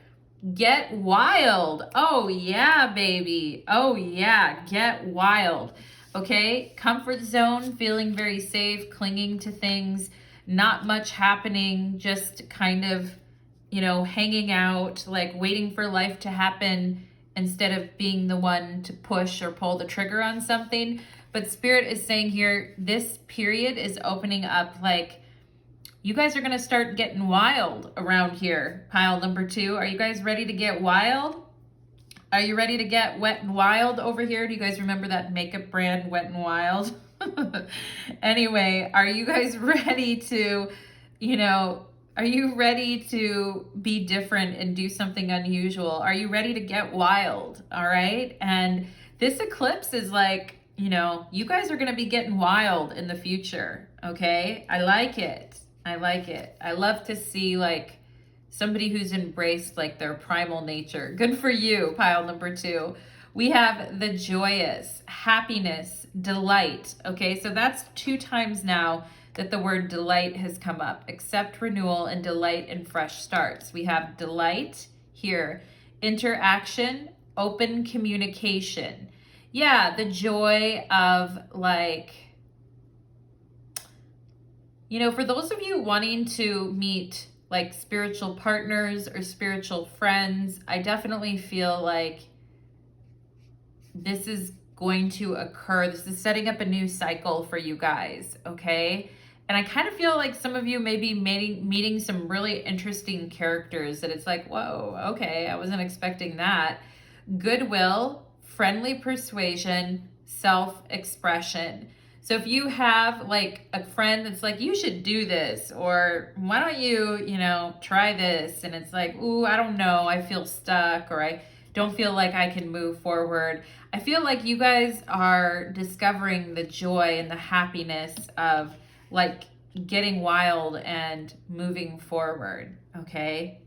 get wild. Oh yeah, baby. Oh yeah, get wild. Okay, comfort zone, feeling very safe, clinging to things, not much happening, just kind of, you know, hanging out, like waiting for life to happen instead of being the one to push or pull the trigger on something. But Spirit is saying here, this period is opening up, like, you guys are going to start getting wild around here, pile number 2. Are you guys ready to get wild? Are you ready to get wet and wild over here? Do you guys remember that makeup brand, Wet and Wild? Anyway, are you guys ready to, you know, are you ready to be different and do something unusual? Are you ready to get wild? All right. And this eclipse is like, you know, you guys are going to be getting wild in the future. Okay. I like it. I like it. I love to see like somebody who's embraced like their primal nature. Good for you, pile number 2. We have the joyous, happiness, delight. Okay. So that's 2 times now that the word delight has come up. Accept renewal and delight in fresh starts. We have delight here, interaction, open communication. Yeah, the joy of like, you know, for those of you wanting to meet like spiritual partners or spiritual friends, I definitely feel like this is going to occur. This is setting up a new cycle for you guys, okay? And I kind of feel like some of you may be meeting some really interesting characters that it's like, whoa, okay, I wasn't expecting that. Goodwill, friendly persuasion, self-expression. So if you have like a friend that's like, you should do this, or why don't you know, try this? And it's like, ooh, I don't know, I feel stuck, or I don't feel like I can move forward. I feel like you guys are discovering the joy and the happiness of like getting wild and moving forward, okay?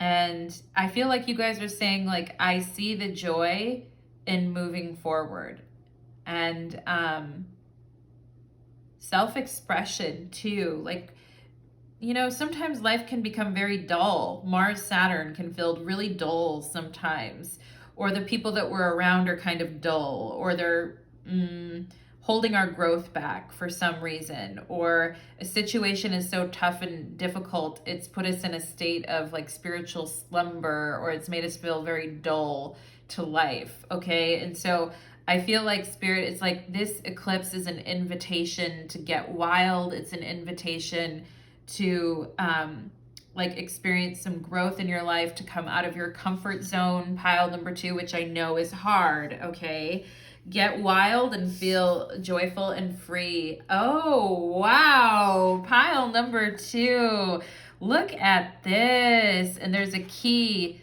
And I feel like you guys are saying like, I see the joy in moving forward. And self-expression too. Like, you know, sometimes life can become very dull. Mars, Saturn can feel really dull sometimes. Or the people that we're around are kind of dull, or they're holding our growth back for some reason, or a situation is so tough and difficult, it's put us in a state of like spiritual slumber, or it's made us feel very dull to life, okay? And so I feel like Spirit, it's like this eclipse is an invitation to get wild. It's an invitation to like experience some growth in your life, to come out of your comfort zone, pile number 2, which I know is hard, okay? Get wild and feel joyful and free. Oh, wow. Pile number 2. Look at this. And there's a key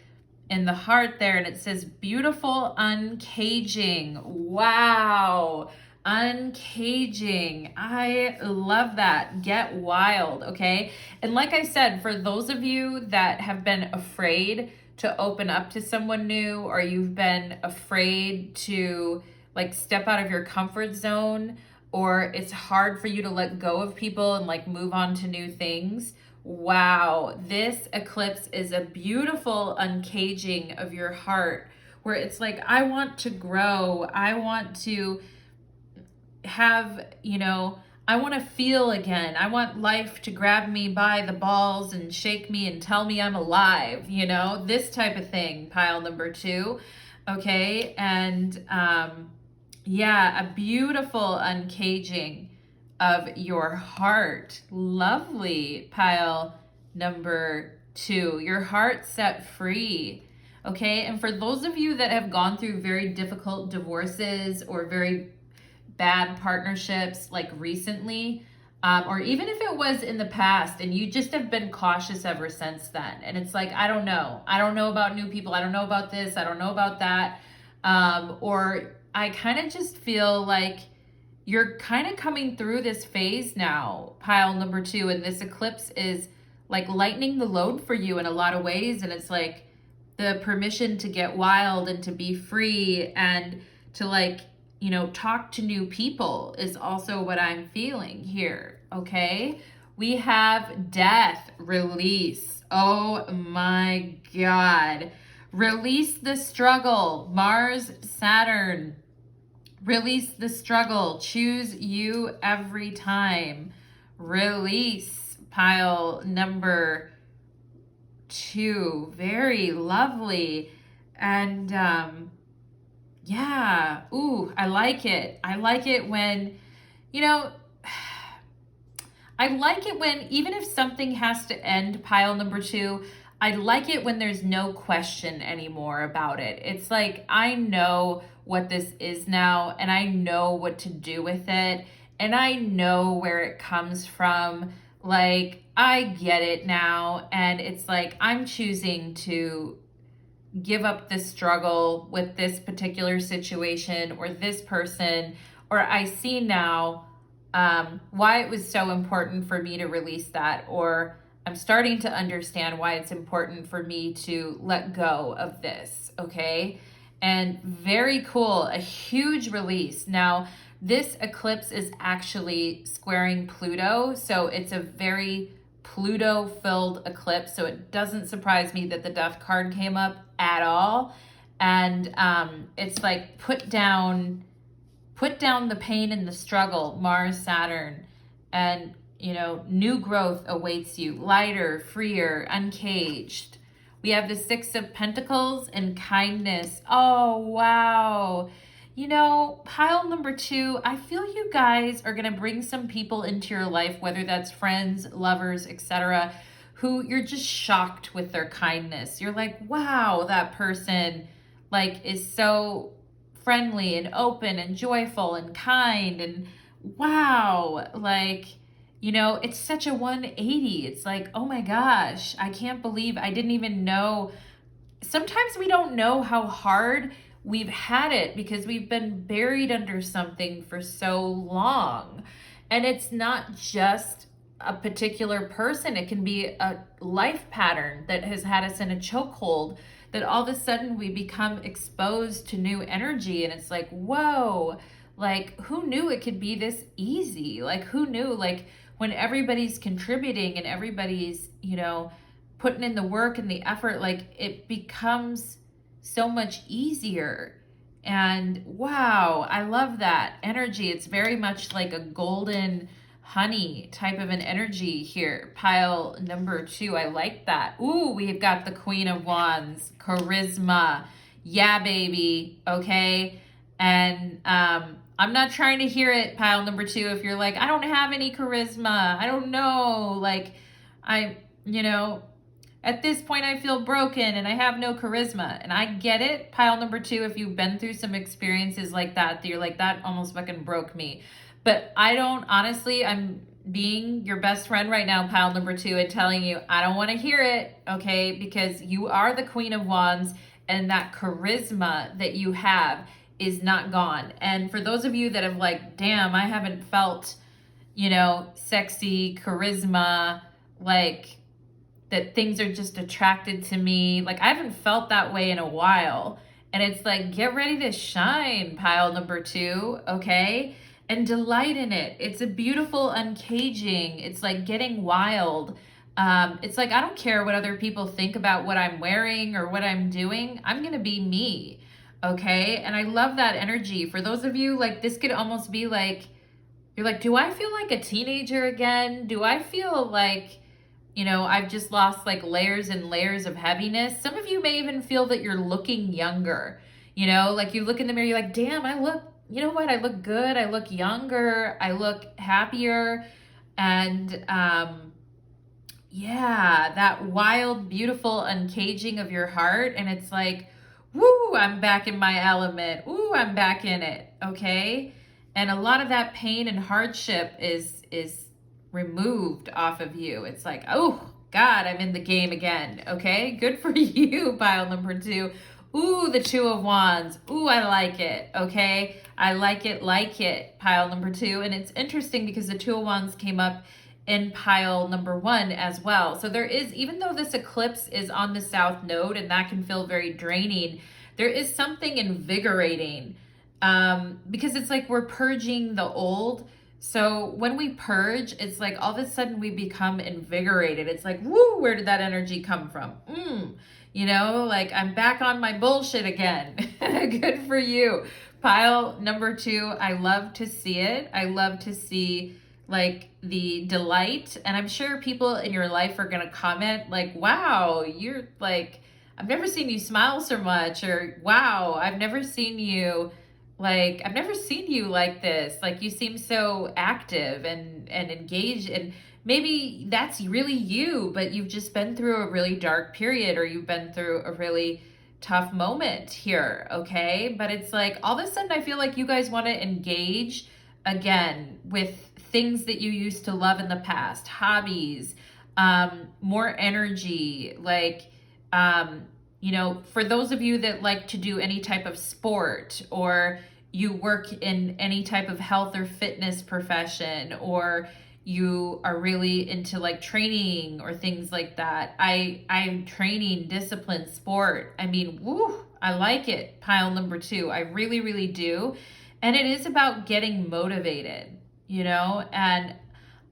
in the heart there, and it says beautiful uncaging. Wow. Uncaging. I love that. Get wild, okay? And like I said, for those of you that have been afraid to open up to someone new, or you've been afraid to like step out of your comfort zone, or it's hard for you to let go of people and like move on to new things, wow, this eclipse is a beautiful uncaging of your heart, where it's like, I want to grow. I want to have, you know, I want to feel again. I want life to grab me by the balls and shake me and tell me I'm alive, you know, this type of thing, pile number 2. Okay. And yeah, a beautiful uncaging of your heart. Lovely, pile number 2. Your heart set free. Okay. And for those of you that have gone through very difficult divorces or very bad partnerships like recently, or even if it was in the past and you just have been cautious ever since then, and it's like, I don't know about new people, I don't know about this, I don't know about that, or I kind of just feel like you're kind of coming through this phase now, pile number 2, and this eclipse is like lightening the load for you in a lot of ways, and it's like the permission to get wild and to be free and to like, you know, talk to new people is also what I'm feeling here, okay? We have death, release. Oh my God. Release the struggle, Mars, Saturn. Release the struggle. Choose you every time. Release, pile number 2. Very lovely. And yeah, ooh, I like it. I like it when, you know, I like it when, even if something has to end, pile number 2, I like it when there's no question anymore about it. It's like, I know what this is now, and I know what to do with it, and I know where it comes from. Like, I get it now, and it's like, I'm choosing to give up the struggle with this particular situation or this person, or I see now why it was so important for me to release that, or I'm starting to understand why it's important for me to let go of this, okay? And very cool, a huge release. Now, this eclipse is actually squaring Pluto, so it's a very Pluto-filled eclipse, so it doesn't surprise me that the Death card came up at all. And it's like, put down the pain and the struggle, Mars, Saturn, and, you know, new growth awaits you, lighter, freer, uncaged. We have the 6 of Pentacles and kindness. Oh, wow. You know, pile number 2, I feel you guys are going to bring some people into your life, whether that's friends, lovers, etc., who you're just shocked with their kindness. You're like, wow, that person like is so friendly and open and joyful and kind, and wow, like, you know, it's such a 180. It's like, oh my gosh, I can't believe I didn't even know. Sometimes we don't know how hard we've had it because we've been buried under something for so long. And it's not just a particular person, it can be a life pattern that has had us in a chokehold, that all of a sudden we become exposed to new energy. And it's like, whoa, like who knew it could be this easy? Like who knew, like when everybody's contributing and everybody's, you know, putting in the work and the effort, like it becomes so much easier. And wow, I love that energy. It's very much like a golden honey type of an energy here. Pile number 2, I like that. Ooh, we've got the Queen of Wands, charisma. Yeah, baby. Okay. And I'm not trying to hear it, pile number 2, if you're like, I don't have any charisma, I don't know, like you know, at this point I feel broken and I have no charisma. And I get it, pile number 2, if you've been through some experiences like that, that you're like, that almost fucking broke me. But I don't, honestly, I'm being your best friend right now, pile number 2, and telling you, I don't want to hear it, okay? Because you are the Queen of Wands, and that charisma that you have is not gone. And for those of you that have like, damn, I haven't felt, you know, sexy charisma, like that things are just attracted to me. Like I haven't felt that way in a while. And it's like, get ready to shine, pile number 2, okay? And delight in it. It's a beautiful uncaging. It's like getting wild. It's like, I don't care what other people think about what I'm wearing or what I'm doing. I'm going to be me, okay? And I love that energy. For those of you, like this could almost be like, you're like, do I feel like a teenager again? Do I feel like, you know, I've just lost like layers and layers of heaviness? Some of you may even feel that you're looking younger. You know, like you look in the mirror, you're like, damn, I look, you know what? I look good. I look younger. I look happier. And yeah, that wild, beautiful uncaging of your heart. And it's like, woo, I'm back in my element. Ooh, I'm back in it. Okay. And a lot of that pain and hardship is removed off of you. It's like, oh God, I'm in the game again. Okay, good for you, pile number 2. Ooh, the 2 of Wands. Ooh, I like it. Okay, I like it, pile number 2. And it's interesting because the 2 of Wands came up in pile number 1 as well. So there is, even though this eclipse is on the South Node and that can feel very draining, there is something invigorating, because it's like we're purging the old. So when we purge, it's like all of a sudden we become invigorated. It's like, woo, where did that energy come from? You know, like I'm back on my bullshit again. Good for you. Pile number 2, I love to see it. I love to see like the delight. And I'm sure people in your life are going to comment like, wow, you're like, I've never seen you smile so much, or wow, I've never seen you like this. Like you seem so active and engaged, and maybe that's really you, but you've just been through a really dark period, or you've been through a really tough moment here, okay? But it's like all of a sudden I feel like you guys want to engage again with things that you used to love in the past, hobbies, more energy, like you know, for those of you that like to do any type of sport, or you work in any type of health or fitness profession, or you are really into like training or things like that. I'm training, discipline, sport. I mean, woo, I like it. Pile number 2. I really, really do. And it is about getting motivated, you know, and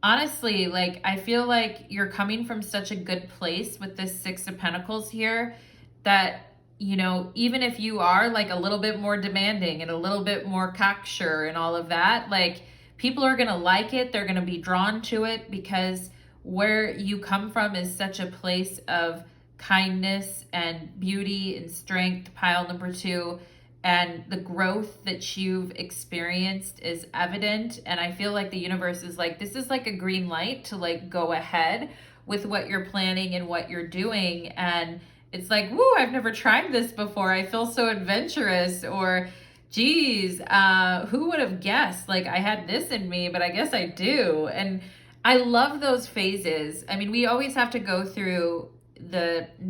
honestly, like, I feel like you're coming from such a good place with this 6 of Pentacles here, that, you know, even if you are like a little bit more demanding and a little bit more cocksure and all of that, like people are going to like it. They're going to be drawn to it because where you come from is such a place of kindness and beauty and strength. Pile number 2. and the growth that you've experienced is evident. And I feel like the universe is like, this is like a green light to like go ahead with what you're planning and what you're doing. And it's like, woo, I've never tried this before. I feel so adventurous. Or, geez, who would have guessed? Like, I had this in me, but I guess I do. And I love those phases. I mean, we always have to go through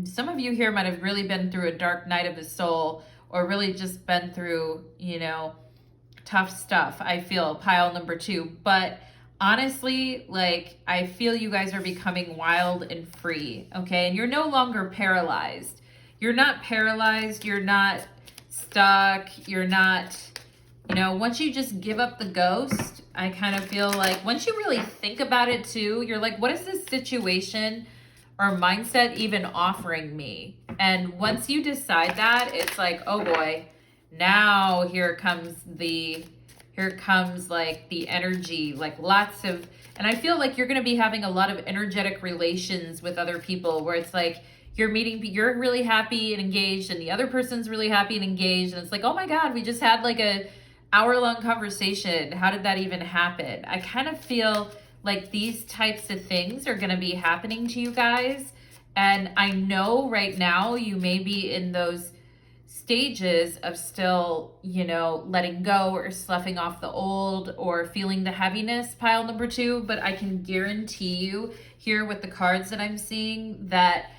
some of you here might have really been through a dark night of the soul, or really just been through, tough stuff. I feel pile number 2. But honestly, like, I feel you guys are becoming wild and free, okay? And you're no longer paralyzed. You're not paralyzed. You're not stuck. You're not, once you just give up the ghost, I kind of feel like once you really think about it too, you're like, what is this situation or mindset even offering me? And once you decide that, it's like, oh boy, now here comes like the energy, like lots of, and I feel like you're going to be having a lot of energetic relations with other people where it's like you're really happy and engaged, and the other person's really happy and engaged. And it's like, oh my God, we just had like a hour-long conversation. How did that even happen? I kind of feel like these types of things are going to be happening to you guys. And I know right now you may be in those stages of still, letting go or sloughing off the old or feeling the heaviness, pile number 2. But I can guarantee you here with the cards that I'm seeing that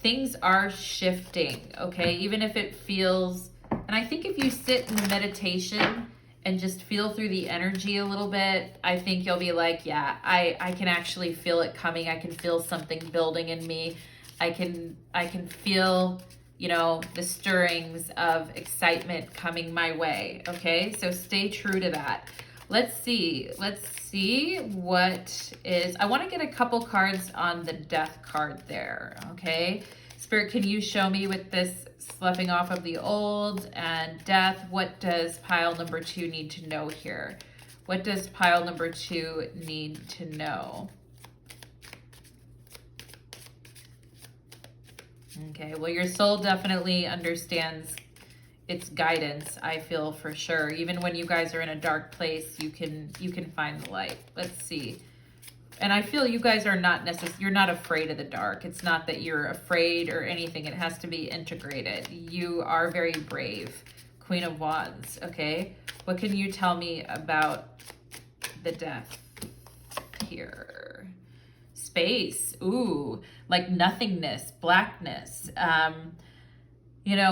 things are shifting, okay? Even if it feels, and I think if you sit in the meditation and just feel through the energy a little bit, I think you'll be like, yeah, I can actually feel it coming. I can feel something building in me. I can feel, the stirrings of excitement coming my way, okay? So stay true to that. Let's see what is, I want to get a couple cards on the death card there, okay? Spirit, can you show me with this sloughing off of the old and death, what does pile number 2 need to know here? What does pile number 2 need to know? Okay, well, your soul definitely understands its guidance, I feel, for sure. Even when you guys are in a dark place, you can find the light. Let's see. And I feel you guys are you're not afraid of the dark. It's not that you're afraid or anything. It has to be integrated. You are very brave. Queen of Wands, okay? What can you tell me about the death here? Space, ooh, like nothingness, blackness.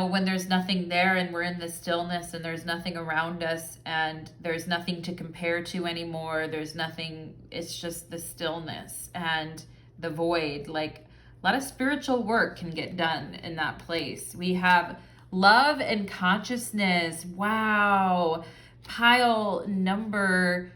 When there's nothing there and we're in the stillness and there's nothing around us and there's nothing to compare to anymore, there's nothing, it's just the stillness and the void. Like a lot of spiritual work can get done in that place. We have love and consciousness. Wow. Pile number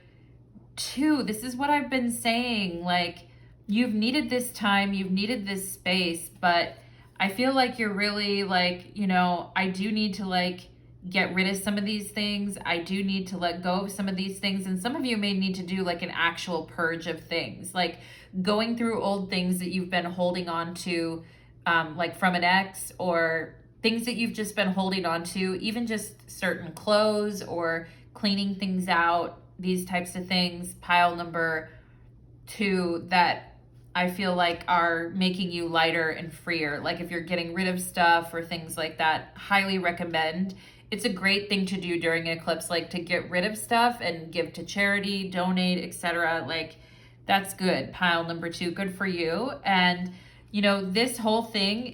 2. This is what I've been saying. Like, you've needed this time, you've needed this space, but I feel like you're really like, I do need to like get rid of some of these things. I do need to let go of some of these things. And some of you may need to do like an actual purge of things, like going through old things that you've been holding on to, like from an ex, or things that you've just been holding on to, even just certain clothes or cleaning things out, these types of things. Pile number 2 that I feel like are making you lighter and freer. Like if you're getting rid of stuff or things like that, highly recommend. It's a great thing to do during an eclipse, like to get rid of stuff and give to charity, donate, etc. Like that's good. Pile number 2, good for you. And this whole thing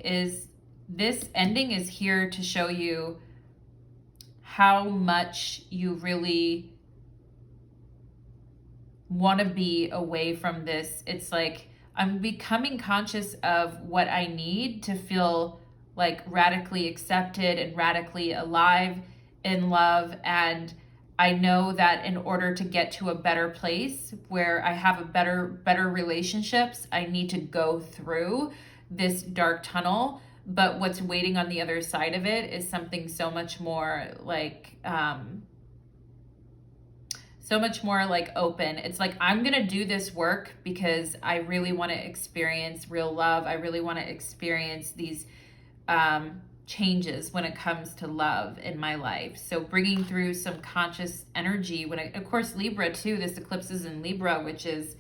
this ending is here to show you how much you really want to be away from this. It's like, I'm becoming conscious of what I need to feel like radically accepted and radically alive in love. And I know that in order to get to a better place where I have a better relationships, I need to go through this dark tunnel. But what's waiting on the other side of it is something so much more like, open. It's like, I'm going to do this work because I really want to experience real love. I really want to experience these changes when it comes to love in my life. So bringing through some conscious energy of course, Libra too, this eclipse is in Libra, which is,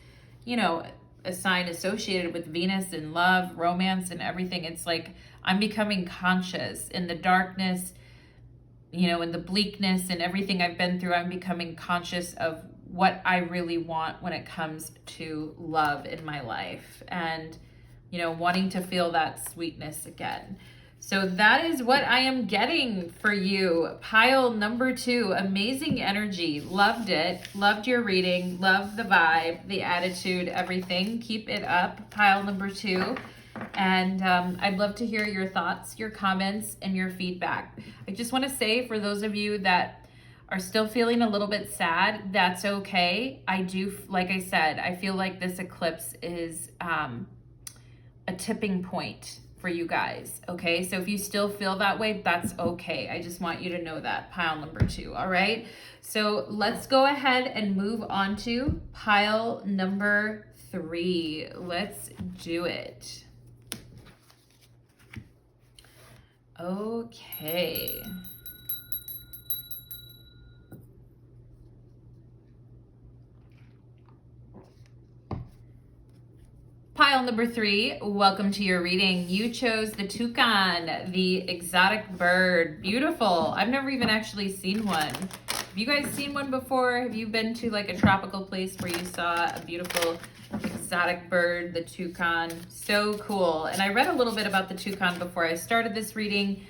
a sign associated with Venus and love, romance, and everything. It's like I'm becoming conscious in the darkness, in the bleakness and everything I've been through. I'm becoming conscious of what I really want when it comes to love in my life, and, wanting to feel that sweetness again. So that is what I am getting for you. Pile number 2, amazing energy. Loved it. Loved your reading. Loved the vibe, the attitude, everything. Keep it up. Pile number 2. And I'd love to hear your thoughts, your comments, and your feedback. I just want to say, for those of you that are still feeling a little bit sad, that's okay. Like I said, I feel like this eclipse is a tipping point for you guys, okay? So if you still feel that way, that's okay. I just want you to know that. Pile number 2, all right? So let's go ahead and move on to pile number 3. Let's do it. Okay. Pile number 3, welcome to your reading. You chose the toucan, the exotic bird. Beautiful. I've never even actually seen one. Have you guys seen one before? Have you been to like a tropical place where you saw a beautiful exotic bird, the toucan? So cool. And I read a little bit about the toucan before I started this reading,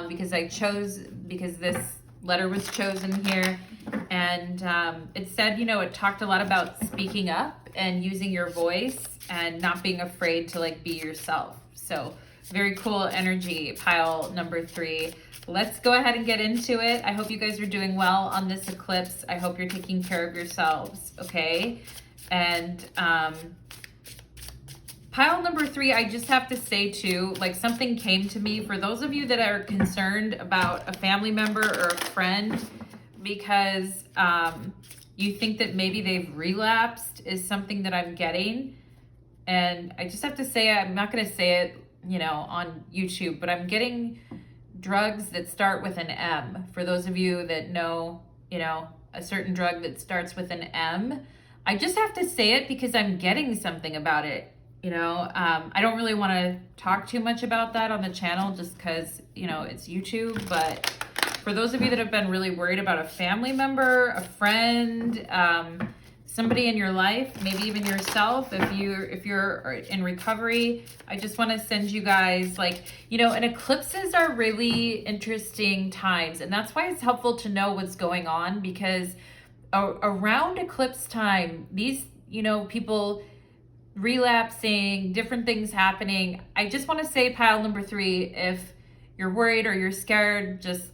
because this letter was chosen here. And it said, it talked a lot about speaking up and using your voice and not being afraid to like be yourself. So very cool energy. Pile number 3. Let's go ahead and get into it. I hope you guys are doing well on this eclipse. I hope you're taking care of yourselves, okay? And pile number 3, I just have to say too, like something came to me for those of you that are concerned about a family member or a friend because you think that maybe they've relapsed is something that I'm getting. And I just have to say, I'm not going to say it, on YouTube, but I'm getting drugs that start with an M. For those of you that know, a certain drug that starts with an M, I just have to say it because I'm getting something about it. I don't really want to talk too much about that on the channel just because, it's YouTube. But for those of you that have been really worried about a family member, a friend, somebody in your life, maybe even yourself, if you're in recovery, I just want to send you guys and eclipses are really interesting times. And that's why it's helpful to know what's going on, because around eclipse time, these, people relapsing, different things happening. I just want to say, pile number 3, if you're worried or you're scared, just,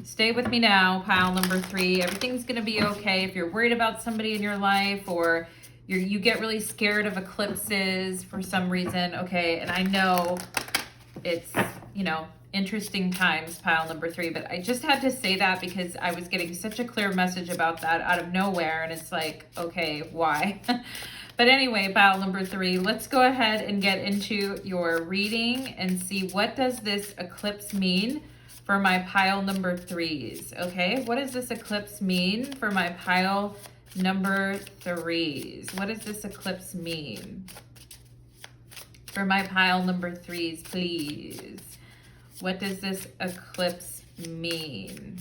stay with me now. Pile number 3, everything's going to be okay. If you're worried about somebody in your life or you get really scared of eclipses for some reason, okay, and I know it's, interesting times, pile number 3, but I just had to say that because I was getting such a clear message about that out of nowhere, and it's like, okay, why? But anyway, pile number 3, let's go ahead and get into your reading and see what does this eclipse mean for my pile number 3s, okay? What does this eclipse mean for my pile number 3s? What does this eclipse mean for my pile number 3s, please? What does this eclipse mean?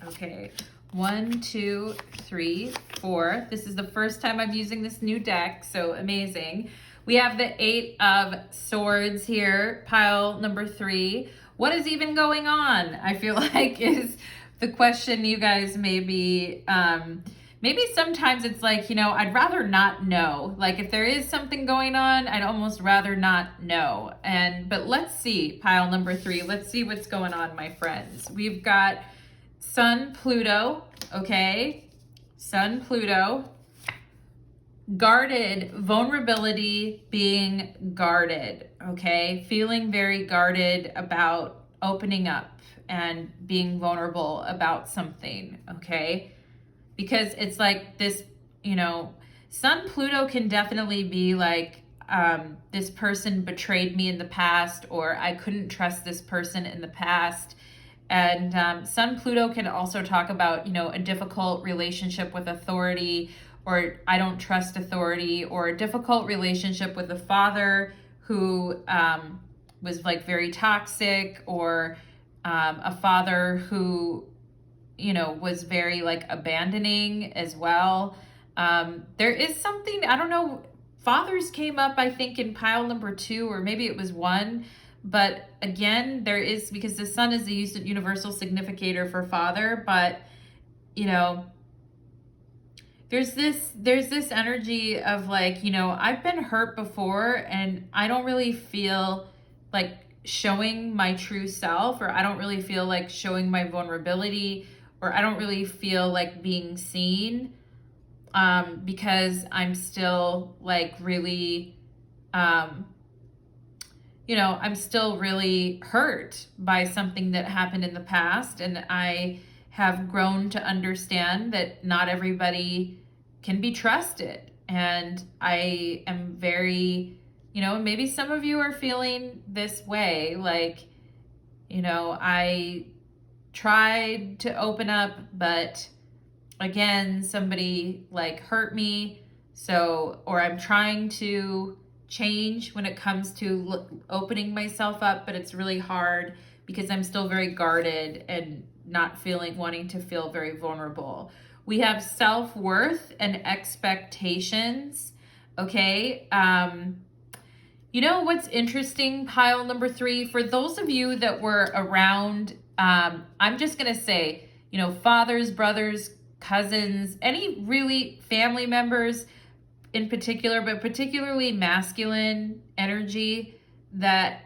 Okay, 1, 2, 3, 4. This is the first time I'm using this new deck, so amazing. We have the 8 of Swords here, pile number 3. What is even going on? I feel like is the question you guys maybe sometimes it's like, I'd rather not know. Like if there is something going on, I'd almost rather not know. But let's see, pile number 3. Let's see what's going on, my friends. We've got Sun, Pluto, okay? Sun, Pluto. Guarded, vulnerability, being guarded, okay? Feeling very guarded about opening up and being vulnerable about something, okay? Because it's like this, Sun Pluto can definitely be like this person betrayed me in the past, or I couldn't trust this person in the past. And Sun Pluto can also talk about, a difficult relationship with authority, or I don't trust authority, or a difficult relationship with a father who was like very toxic, or a father who, was very like abandoning as well. There is something, I don't know, fathers came up, I think, in pile number 2, or maybe it was 1. But again, there is, because the sun is the universal significator for father, but there's this energy of like, I've been hurt before and I don't really feel like showing my true self, or I don't really feel like showing my vulnerability, or I don't really feel like being seen, because I'm still like really, I'm still really hurt by something that happened in the past. And I have grown to understand that not everybody can be trusted. And I am very, maybe some of you are feeling this way. Like, I tried to open up, but again, somebody like hurt me. So, or I'm trying to change when it comes to opening myself up, but it's really hard because I'm still very guarded and not wanting to feel very vulnerable. We have self-worth and expectations. Okay. What's interesting, pile number 3, for those of you that were around, I'm just going to say, fathers, brothers, cousins, any really family members in particular, but particularly masculine energy, that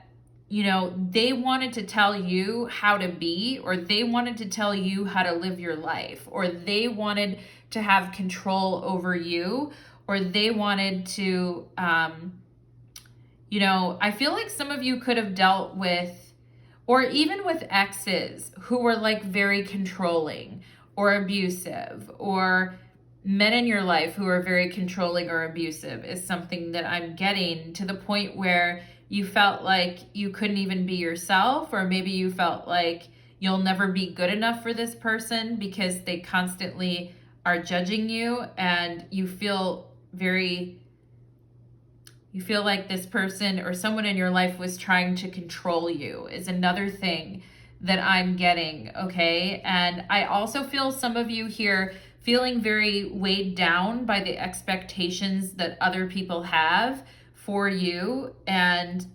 they wanted to tell you how to be, or they wanted to tell you how to live your life, or they wanted to have control over you, or they wanted to I feel like some of you could have dealt with, or even with exes who were like very controlling or abusive, or men in your life who are very controlling or abusive, is something that I'm getting, to the point where you felt like you couldn't even be yourself, or maybe you felt like you'll never be good enough for this person because they constantly are judging you, and you feel like this person or someone in your life was trying to control you, is another thing that I'm getting, okay? And I also feel some of you here feeling very weighed down by the expectations that other people have for you, and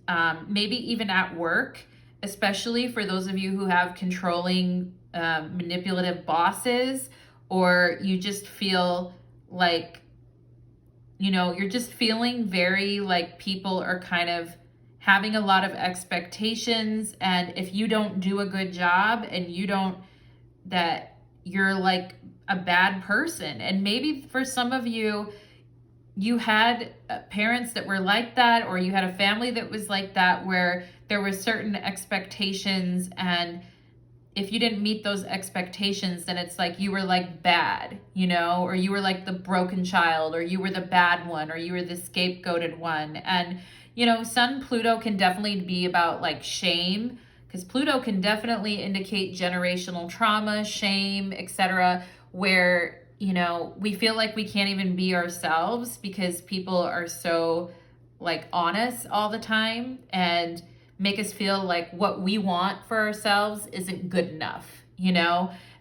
maybe even at work, especially for those of you who have controlling, manipulative bosses, or you just feel like, you're just feeling very like people are kind of having a lot of expectations, and if you don't do a good job, and that you're like a bad person. And maybe for some of you, you had parents that were like that, or you had a family that was like that, where there were certain expectations, and if you didn't meet those expectations, then it's like you were like bad, or you were like the broken child, or you were the bad one, or you were the scapegoated one. And Sun Pluto can definitely be about like shame, because Pluto can definitely indicate generational trauma, shame, etc., where we feel like we can't even be ourselves because people are so like on us all the time, and make us feel like what we want for ourselves isn't good enough,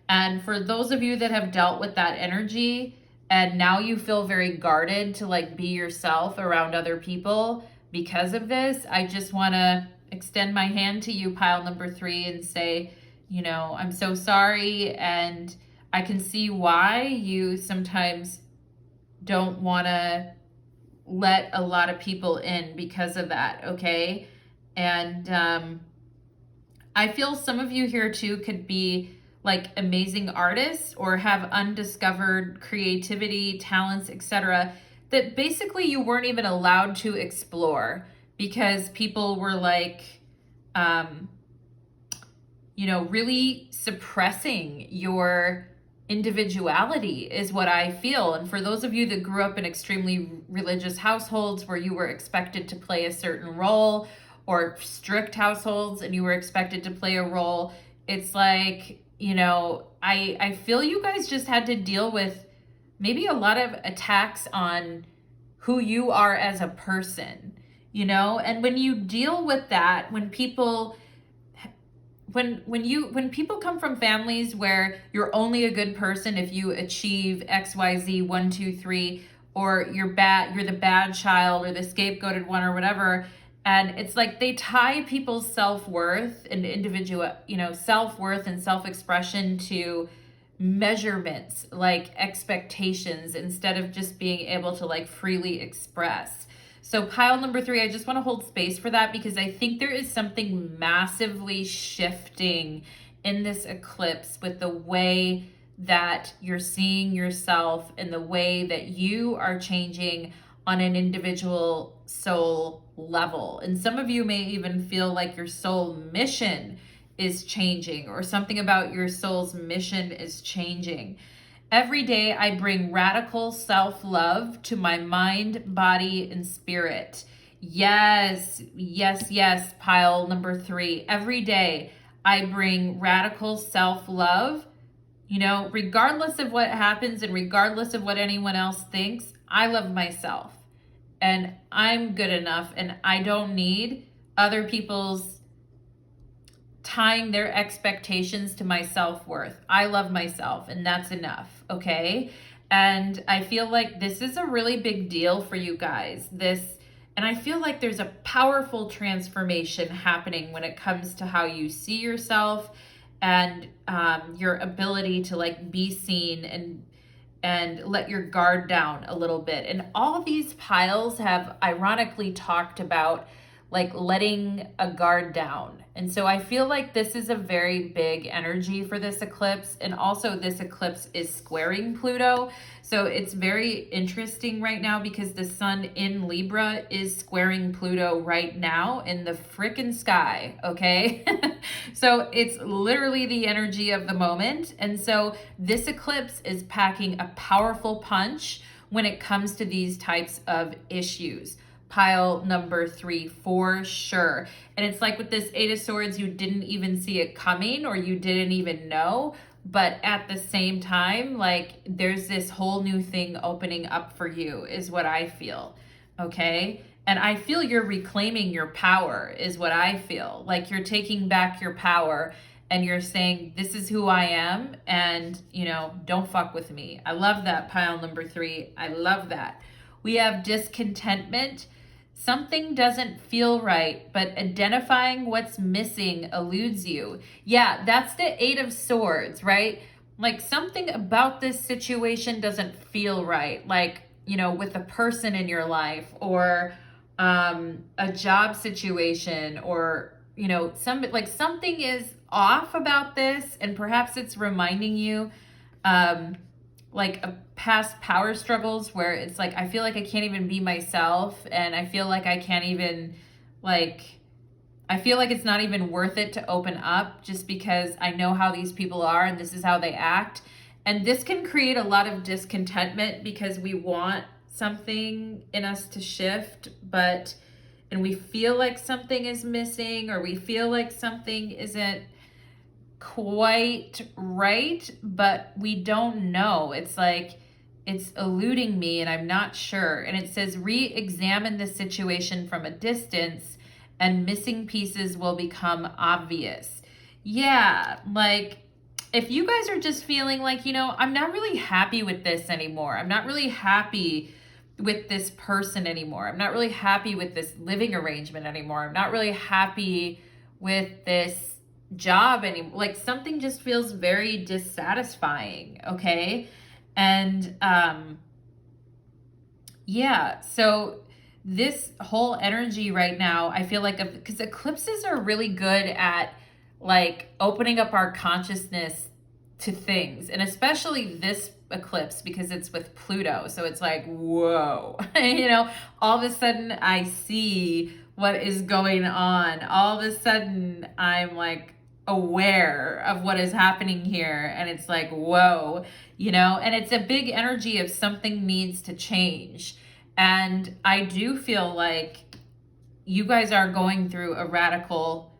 And for those of you that have dealt with that energy, and now you feel very guarded to like be yourself around other people because of this, I just want to extend my hand to you, pile number 3, and say, I'm so sorry, and I can see why you sometimes don't want to let a lot of people in because of that, okay? And I feel some of you here too could be like amazing artists, or have undiscovered creativity, talents, etc., that basically you weren't even allowed to explore because people were like, really suppressing your individuality is what I feel. And for those of you that grew up in extremely religious households where you were expected to play a certain role, or strict households and you were expected to play a role, it's like, you know, I feel you guys just had to deal with maybe a lot of attacks on who you are as a person, you know? And when you deal with that, when people when people come from families where you're only a good person if you achieve XYZ 1 2 3, or you're the bad child or the scapegoated one or whatever, and it's like they tie people's self-worth and individual, you know, self-worth and self-expression to measurements like expectations instead of just being able to like freely express. So pile number 3, I just want to hold space for that because I think there is something massively shifting in this eclipse with the way that you're seeing yourself and the way that you are changing on an individual soul level. And some of you may even feel like your soul mission is changing, or something about your soul's mission is changing. Every day I bring radical self-love to my mind, body, and spirit. Yes, yes, yes, pile number 3. Every day I bring radical self-love. You know, regardless of what happens and regardless of what anyone else thinks, I love myself. And I'm good enough, and I don't need other people's tying their expectations to my self-worth. I love myself, and that's enough, okay? And I feel like this is a really big deal for you guys. And I feel like there's a powerful transformation happening when it comes to how you see yourself and your ability to like be seen and let your guard down a little bit. And all these piles have ironically talked about like letting a guard down. And so I feel like this is a very big energy for this eclipse. And also this eclipse is squaring Pluto. So it's very interesting right now because the sun in Libra is squaring Pluto right now in the frickin' sky, okay? So it's literally the energy of the moment. And so this eclipse is packing a powerful punch when it comes to these types of issues. Pile number 3 for sure. And it's like with this 8 of Swords, you didn't even see it coming or you didn't even know. But at the same time, like there's this whole new thing opening up for you is what I feel. Okay. And I feel you're reclaiming your power is what I feel. Like you're taking back your power and you're saying, this is who I am. And, you know, don't fuck with me. I love that, pile number 3. I love that. We have discontentment. Something doesn't feel right, but identifying what's missing eludes you. Yeah, that's the 8 of Swords, right? Like something about this situation doesn't feel right. Like, you know, with a person in your life or a job situation or, you know, something is off about this, and perhaps it's reminding you like a past power struggles where it's like, I feel like I can't even be myself, and I feel like I can't even I feel like it's not even worth it to open up just because I know how these people are and this is how they act. And this can create a lot of discontentment because we want something in us to shift, and we feel like something is missing or we feel like something isn't quite right, but we don't know. It's like it's eluding me and I'm not sure. And it says re-examine the situation from a distance and missing pieces will become obvious. Yeah, like if you guys are just feeling like, you know, I'm not really happy with this anymore. I'm not really happy with this person anymore. I'm not really happy with this living arrangement anymore. I'm not really happy with this job anymore. Like something just feels very dissatisfying, okay? And yeah, so this whole energy right now, I feel like, because eclipses are really good at like opening up our consciousness to things, and especially this eclipse because it's with Pluto. So it's like, whoa, you know, all of a sudden I see what is going on. All of a sudden I'm like, aware of what is happening here, and it's like, whoa, you know, and it's a big energy of something needs to change. And I do feel like you guys are going through a radical,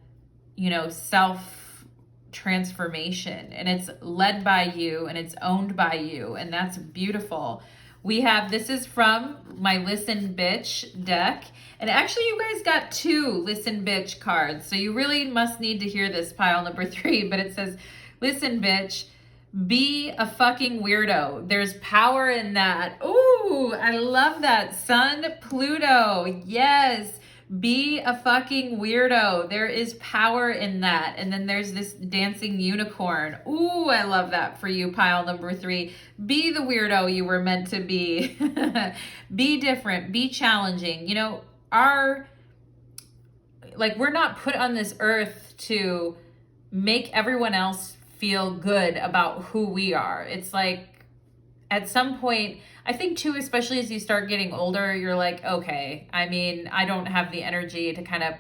you know, self transformation, and it's led by you and it's owned by you, and that's beautiful. We have, this is from my Listen Bitch deck, and actually you guys got 2 Listen Bitch cards, so you really must need to hear this, pile number 3. But it says, listen bitch, be a fucking weirdo. There's power in that. Ooh, I love that. Sun, Pluto, yes. Be a fucking weirdo. There is power in that. And then there's this dancing unicorn. Ooh, I love that for you, pile number 3. Be the weirdo you were meant to be. Be different. Be challenging. You know, we're not put on this earth to make everyone else feel good about who we are. It's like, at some point, I think too, especially as you start getting older, you're like, okay, I mean, I don't have the energy to kind of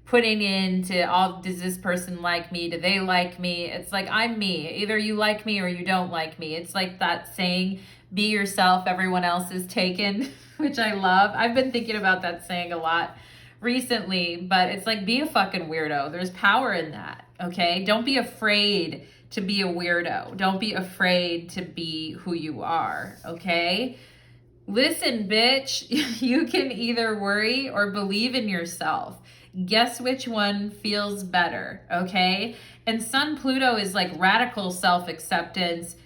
putting into all, does this person like me? Do they like me? It's like, I'm me. Either you like me or you don't like me. It's like that saying, be yourself, everyone else is taken, which I love. I've been thinking about that saying a lot recently, but it's like, be a fucking weirdo. There's power in that, okay? Don't be afraid to be a weirdo. Don't be afraid to be who you are, okay? Listen, bitch, you can either worry or believe in yourself. Guess which one feels better, okay? And Sun Pluto is like radical self-acceptance,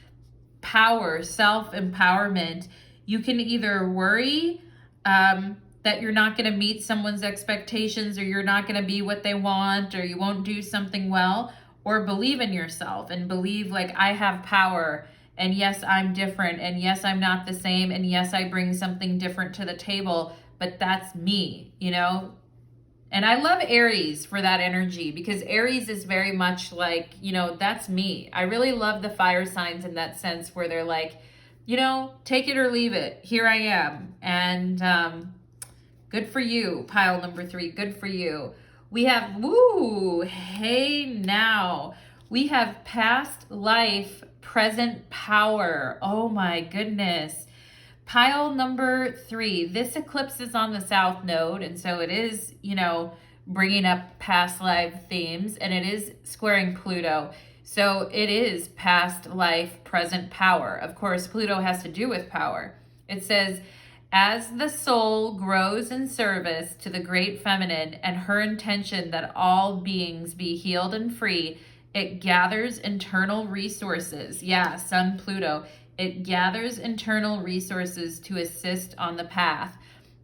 power, self-empowerment. You can either worry that you're not going to meet someone's expectations, or you're not going to be what they want, or you won't do something well, or believe in yourself and believe like, I have power, and yes, I'm different, and yes, I'm not the same, and yes, I bring something different to the table, but that's me, you know? And I love Aries for that energy, because Aries is very much like, you know, that's me. I really love the fire signs in that sense, where they're like, you know, take it or leave it. Here I am. And good for you, pile number 3. Good for you. We have, woo, hey now. We have past life, present power. Oh my goodness. Pile number 3. This eclipse is on the South Node, and so it is, you know, bringing up past life themes, and it is squaring Pluto. So it is past life, present power. Of course, Pluto has to do with power. It says, as the soul grows in service to the great feminine and her intention that all beings be healed and free, it gathers internal resources. Yeah, Sun Pluto. It gathers internal resources to assist on the path.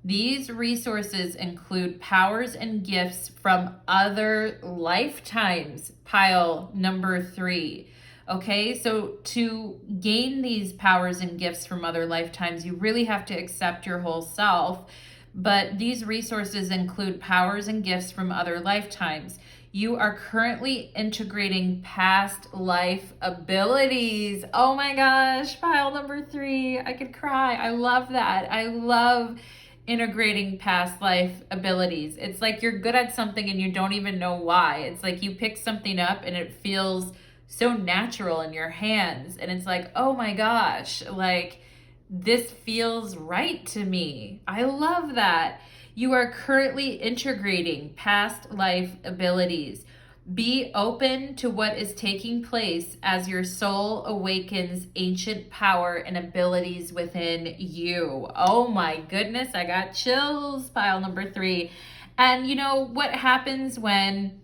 These resources include powers and gifts from other lifetimes, pile number 3. Okay, so to gain these powers and gifts from other lifetimes, you really have to accept your whole self. But these resources include powers and gifts from other lifetimes. You are currently integrating past life abilities. Oh my gosh, pile number 3. I could cry. I love that. I love integrating past life abilities. It's like you're good at something and you don't even know why. It's like you pick something up and it feels so natural in your hands, and it's like, oh my gosh, like this feels right to me. I love that. You are currently integrating past life abilities. Be open to what is taking place as your soul awakens ancient power and abilities within you. Oh my goodness, I got chills, pile number 3. And you know what happens when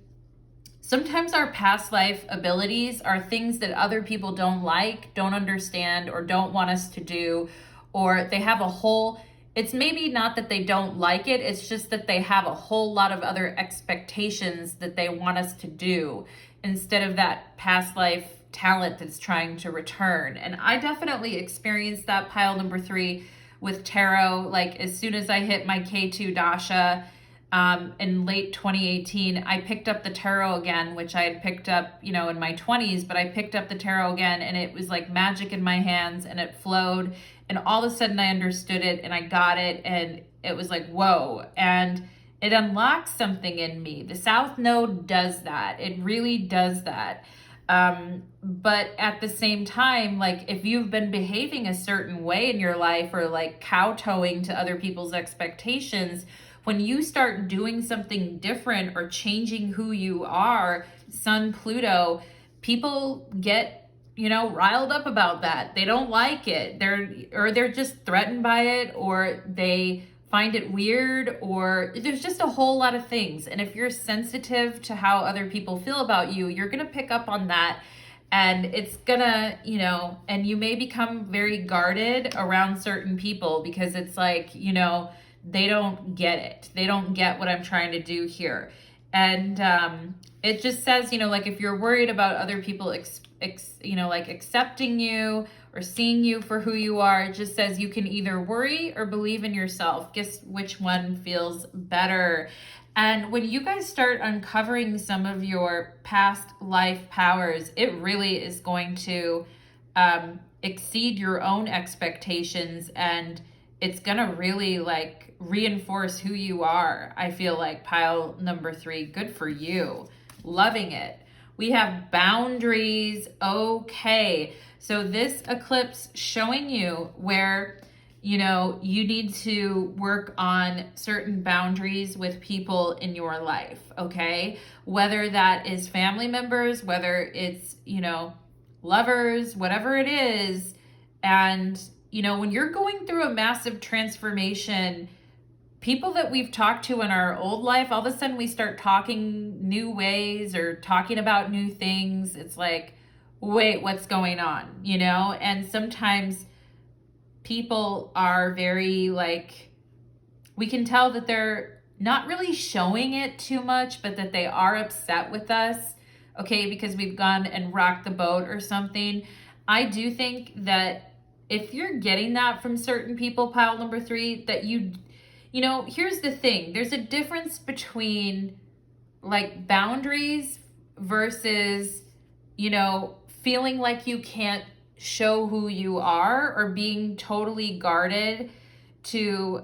sometimes our past life abilities are things that other people don't like, don't understand, or don't want us to do, or they have a whole, it's maybe not that they don't like it, it's just that they have a whole lot of other expectations that they want us to do instead of that past life talent that's trying to return. And I definitely experienced that, pile number 3, with tarot. Like as soon as I hit my K2 Dasha, in late 2018, I picked up the tarot again, which I had picked up, you know, in my 20s, but I picked up the tarot again, and it was like magic in my hands, and it flowed, and all of a sudden I understood it and I got it, and it was like, whoa. And it unlocks something in me. The South Node does that. It really does that. But at the same time, like if you've been behaving a certain way in your life or like kowtowing to other people's expectations, when you start doing something different or changing who you are, Sun Pluto, people get, you know, riled up about that. They don't like it. They're just threatened by it, or they find it weird, or there's just a whole lot of things. And if you're sensitive to how other people feel about you, you're going to pick up on that. And it's gonna, you know, and you may become very guarded around certain people because it's like, you know, they don't get it. They don't get what I'm trying to do here. And it just says, you know, like if you're worried about other people, you know, like accepting you or seeing you for who you are, it just says you can either worry or believe in yourself. Guess which one feels better. And when you guys start uncovering some of your past life powers, it really is going to exceed your own expectations, and it's gonna really like reinforce who you are. I feel like pile number 3, good for you. Loving it. We have boundaries. Okay. So this eclipse showing you where, you know, you need to work on certain boundaries with people in your life. Okay. Whether that is family members, whether it's, you know, lovers, whatever it is. And, you know, when you're going through a massive transformation, people that we've talked to in our old life, all of a sudden we start talking new ways or talking about new things. It's like, wait, what's going on? You know? And sometimes people are very like, we can tell that they're not really showing it too much, but that they are upset with us, okay, because we've gone and rocked the boat or something. I do think that if you're getting that from certain people, pile number 3, that you know, here's the thing. There's a difference between like boundaries versus, you know, feeling like you can't show who you are or being totally guarded to,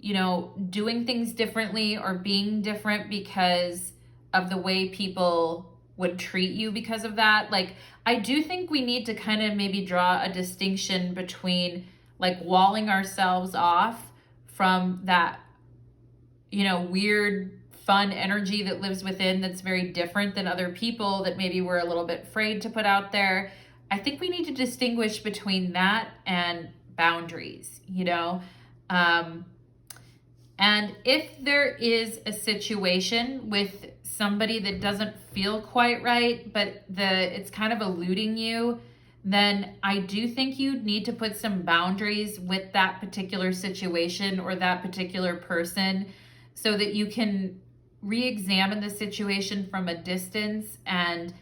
you know, doing things differently or being different because of the way people would treat you because of that. Like, I do think we need to kind of maybe draw a distinction between like walling ourselves off from that, you know, weird, fun energy that lives within that's very different than other people that maybe we're a little bit afraid to put out there. I think we need to distinguish between that and boundaries, you know? And if there is a situation with somebody that doesn't feel quite right, but it's kind of eluding you, then I do think you need to put some boundaries with that particular situation or that particular person so that you can re-examine the situation from a distance, and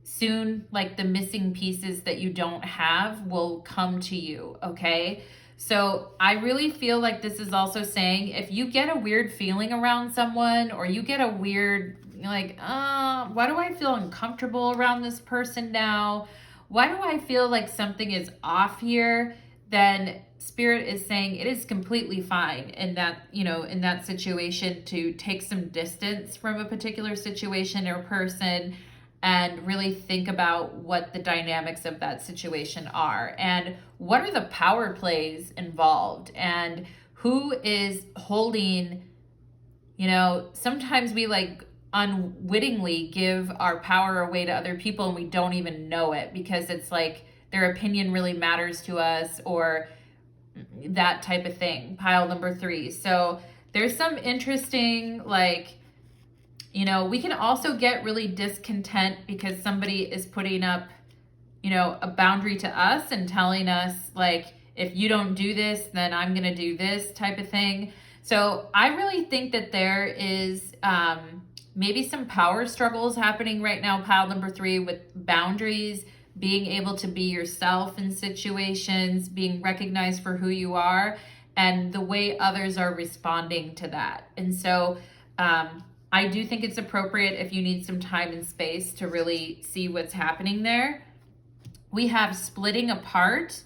soon like the missing pieces that you don't have will come to you, okay? So I really feel like this is also saying if you get a weird feeling around someone, or you get a weird like, why do I feel uncomfortable around this person now? Why do I feel like something is off here? Then Spirit is saying it is completely fine in that, you know, in that situation to take some distance from a particular situation or person and really think about what the dynamics of that situation are and what are the power plays involved and who is holding, you know, sometimes we like unwittingly give our power away to other people and we don't even know it because it's like their opinion really matters to us or that type of thing. Pile number 3. So there's some interesting, like, you know, we can also get really discontent because somebody is putting up, you know, a boundary to us and telling us like, if you don't do this, then I'm going to do this type of thing. So I really think that there is, maybe some power struggles happening right now, pile number 3, with boundaries, being able to be yourself in situations, being recognized for who you are, and the way others are responding to that. And so I do think it's appropriate if you need some time and space to really see what's happening there. We have splitting apart,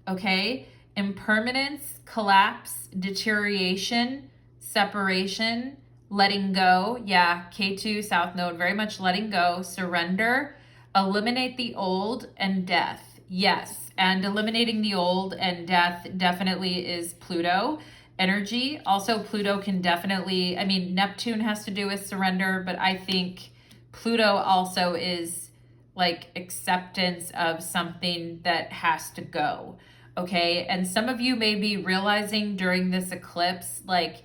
okay? Impermanence, collapse, deterioration, separation, letting go. Yeah, K2 South Node, very much letting go, surrender, eliminate the old, and death. Yes, and eliminating the old and death definitely is Pluto energy. Also, Pluto can definitely, I mean, Neptune has to do with surrender, but I think Pluto also is like acceptance of something that has to go. Okay, and some of you may be realizing during this eclipse, like,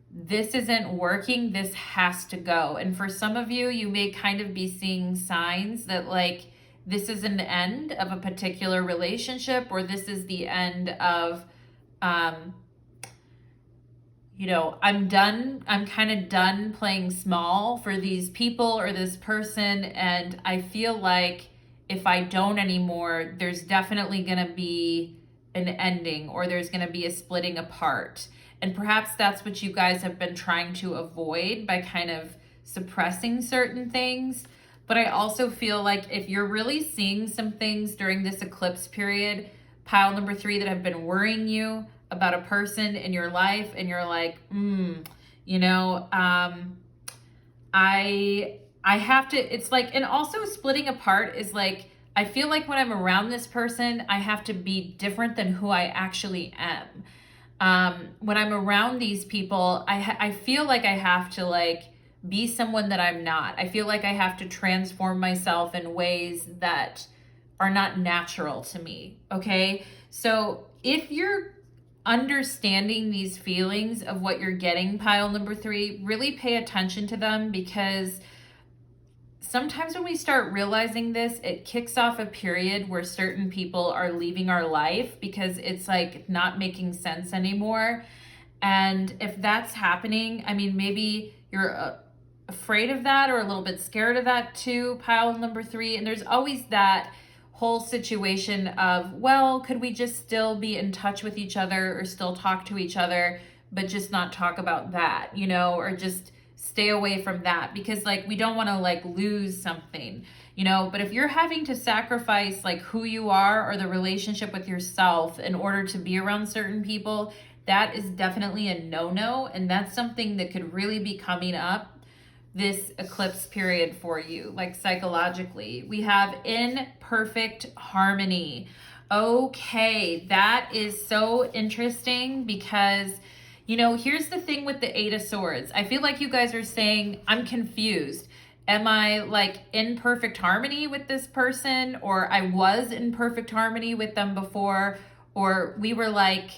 this isn't working, this has to go. And for some of you, you may kind of be seeing signs that, like, this is an end of a particular relationship, or this is the end of, you know, I'm kind of done playing small for these people or this person. And I feel like if I don't anymore, there's definitely going to be an ending, or there's going to be a splitting apart. And perhaps that's what you guys have been trying to avoid by kind of suppressing certain things. But I also feel like if you're really seeing some things during this eclipse period, pile number 3, that have been worrying you about a person in your life, and you're like, you know, I have to, it's like, and also splitting apart is like, I feel like when I'm around this person, I have to be different than who I actually am. When I'm around these people, I feel like I have to like be someone that I'm not. I feel like I have to transform myself in ways that are not natural to me. Okay. So if you're understanding these feelings of what you're getting, pile number 3, really pay attention to them, because sometimes when we start realizing this, it kicks off a period where certain people are leaving our life because it's like not making sense anymore. And if that's happening, I mean, maybe you're afraid of that or a little bit scared of that too, pile number 3. And there's always that whole situation of, well, could we just still be in touch with each other or still talk to each other, but just not talk about that, you know, or just stay away from that, because like we don't want to like lose something, you know. But if you're having to sacrifice like who you are or the relationship with yourself in order to be around certain people, that is definitely a no-no. And that's something that could really be coming up this eclipse period for you, like psychologically. We have in perfect harmony. Okay, that is so interesting, because, you know, here's the thing with the 8 of Swords. I feel like you guys are saying, I'm confused. Am I like in perfect harmony with this person, or I was in perfect harmony with them before, or we were like,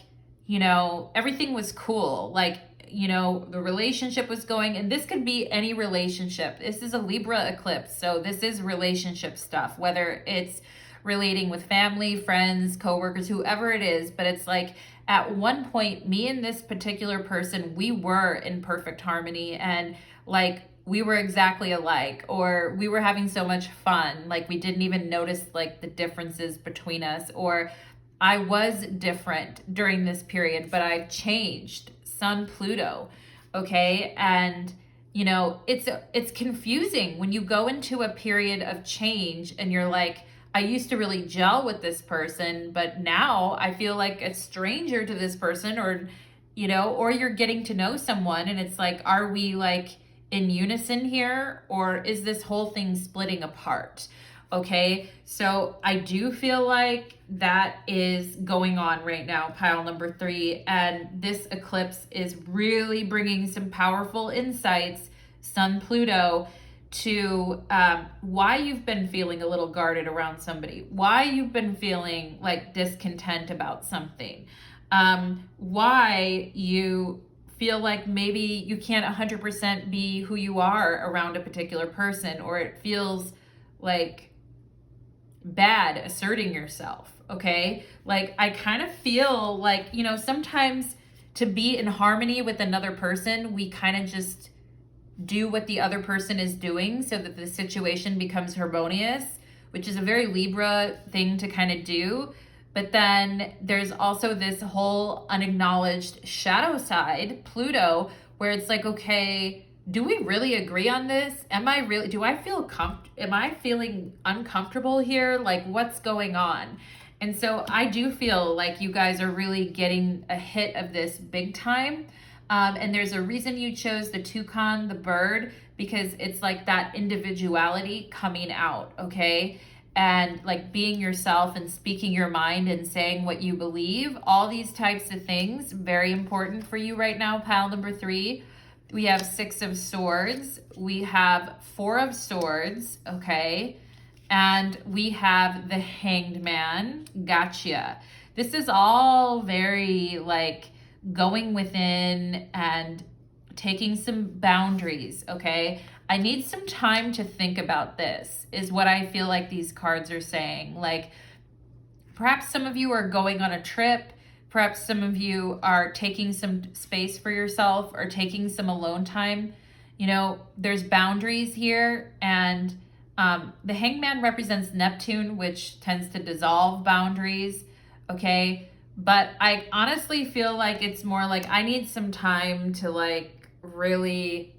you know, everything was cool, like, you know, the relationship was going, and this could be any relationship. This is a Libra eclipse, so this is relationship stuff, whether it's relating with family, friends, coworkers, whoever it is. But it's like, at one point, me and this particular person, we were in perfect harmony, and like we were exactly alike, or we were having so much fun, like we didn't even notice like the differences between us, or I was different during this period, but I've changed. Sun Pluto. Okay. And you know, it's confusing when you go into a period of change and you're like, I used to really gel with this person, but now I feel like a stranger to this person, or, you know, or you're getting to know someone and it's like, are we like in unison here, or is this whole thing splitting apart? Okay, so I do feel like that is going on right now, pile number 3. And this eclipse is really bringing some powerful insights, Sun Pluto, to why you've been feeling a little guarded around somebody, why you've been feeling like discontent about something, why you feel like maybe you can't 100% be who you are around a particular person, or it feels like bad asserting yourself. Okay, like I kind of feel like, you know, sometimes to be in harmony with another person, we kind of just do what the other person is doing so that the situation becomes harmonious, which is a very Libra thing to kind of do. But then there's also this whole unacknowledged shadow side, Pluto, where it's like, okay, do we really agree on this? Am I feeling uncomfortable here? Like, what's going on? And so I do feel like you guys are really getting a hit of this big time. And there's a reason you chose the toucan, the bird, because it's like that individuality coming out, okay? And like being yourself and speaking your mind and saying what you believe. All these types of things, very important for you right now, pile number 3. We have 6 of Swords. We have 4 of Swords, okay? And we have the Hanged Man. Gotcha. This is all very like going within and taking some boundaries, okay? I need some time to think about this, is what I feel like these cards are saying. Like, perhaps some of you are going on a trip. Perhaps some of you are taking some space for yourself or taking some alone time. You know, there's boundaries here, and the Hangman represents Neptune, which tends to dissolve boundaries, okay? But I honestly feel like it's more like I need some time to like really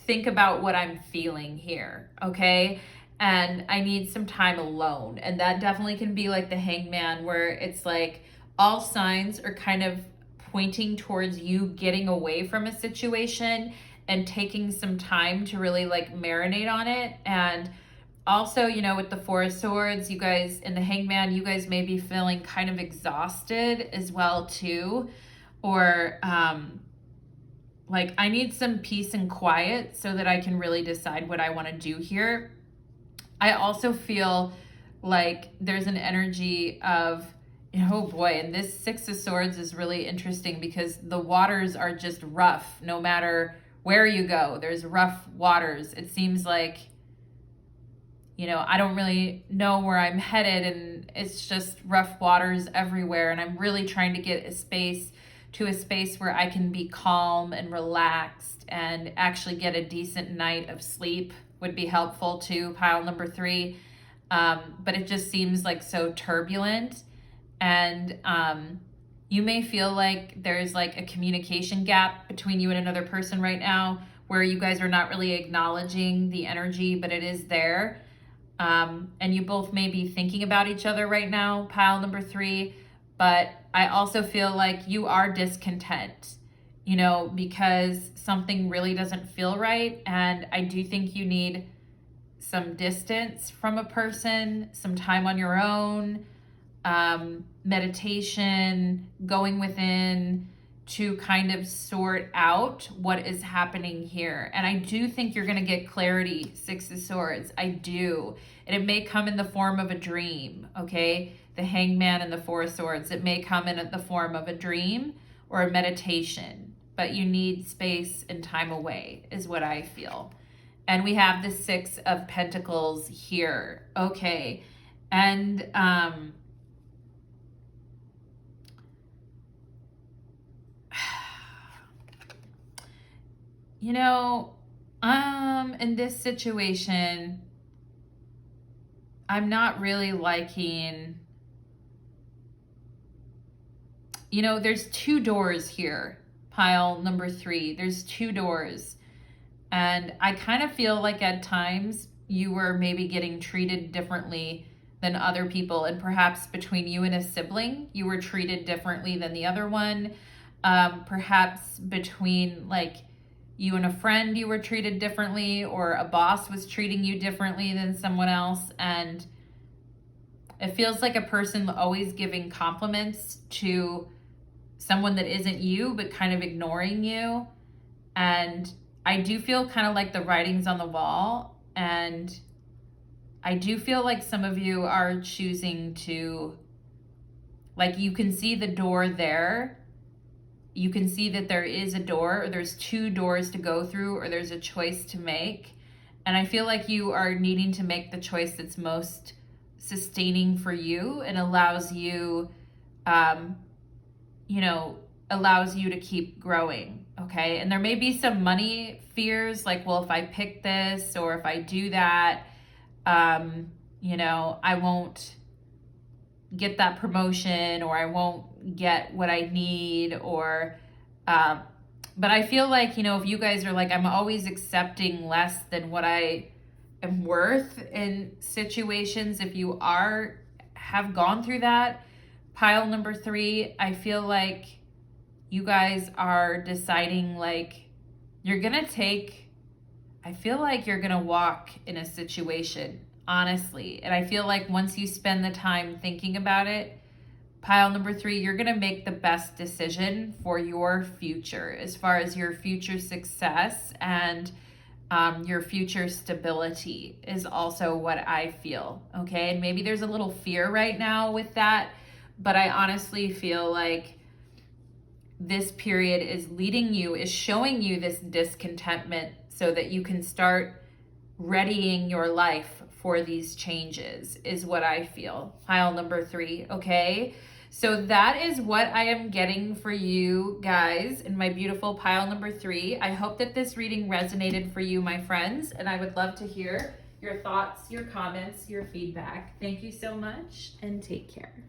think about what I'm feeling here, okay? And I need some time alone. And that definitely can be like the Hangman, where it's like all signs are kind of pointing towards you getting away from a situation and taking some time to really like marinate on it. And also, you know, with the 4 of Swords, you guys, and the Hangman, you guys may be feeling kind of exhausted as well too. Or like I need some peace and quiet so that I can really decide what I want to do here. I also feel like there's an energy of, oh boy, and this 6 of Swords is really interesting because the waters are just rough no matter where you go. There's rough waters. It seems like, you know, I don't really know where I'm headed, and it's just rough waters everywhere. And I'm really trying to get a space where I can be calm and relaxed and actually get a decent night of sleep would be helpful too, pile number 3. But it just seems like so turbulent. And you may feel like there's like a communication gap between you and another person right now, where you guys are not really acknowledging the energy, but it is there. And you both may be thinking about each other right now, pile number 3. But I also feel like you are discontent, you know, because something really doesn't feel right. And I do think you need some distance from a person, some time on your own, meditation, going within to kind of sort out what is happening here. And I do think you're going to get clarity, 6 of Swords. I do. And it may come in the form of a dream, okay? The Hangman and the 4 of Swords. It may come in the form of a dream or a meditation, but you need space and time away is what I feel. And we have the 6 of Pentacles here. Okay. And you know, in this situation, I'm not really liking, you know, there's 2 doors here, pile number 3. There's 2 doors. And I kind of feel like at times you were maybe getting treated differently than other people. And perhaps between you and a sibling, you were treated differently than the other one. Perhaps between like you and a friend, you were treated differently, or a boss was treating you differently than someone else. And it feels like a person always giving compliments to someone that isn't you, but kind of ignoring you. And I do feel kind of like the writing's on the wall. And I do feel like some of you are choosing to, like, you can see the door there. You can see that there is a door, or there's 2 doors to go through, or there's a choice to make. And I feel like you are needing to make the choice that's most sustaining for you and allows you, you know, allows you to keep growing, okay? And there may be some money fears, like, well, if I pick this or if I do that, you know, I won't get that promotion, or I won't get what I need, or but I feel like, you know, if you guys are like, I'm always accepting less than what I am worth in situations, if you have gone through that, pile number 3, I feel like you guys are deciding like you're gonna take, I feel like you're gonna walk in a situation, honestly. And I feel like once you spend the time thinking about it, pile number 3, you're gonna make the best decision for your future, as far as your future success and your future stability is also what I feel, okay? And maybe there's a little fear right now with that, but I honestly feel like this period is leading you, is showing you this discontentment so that you can start readying your life for these changes, is what I feel. Pile number 3, okay? So that is what I am getting for you guys in my beautiful pile number 3. I hope that this reading resonated for you, my friends, and I would love to hear your thoughts, your comments, your feedback. Thank you so much, and take care.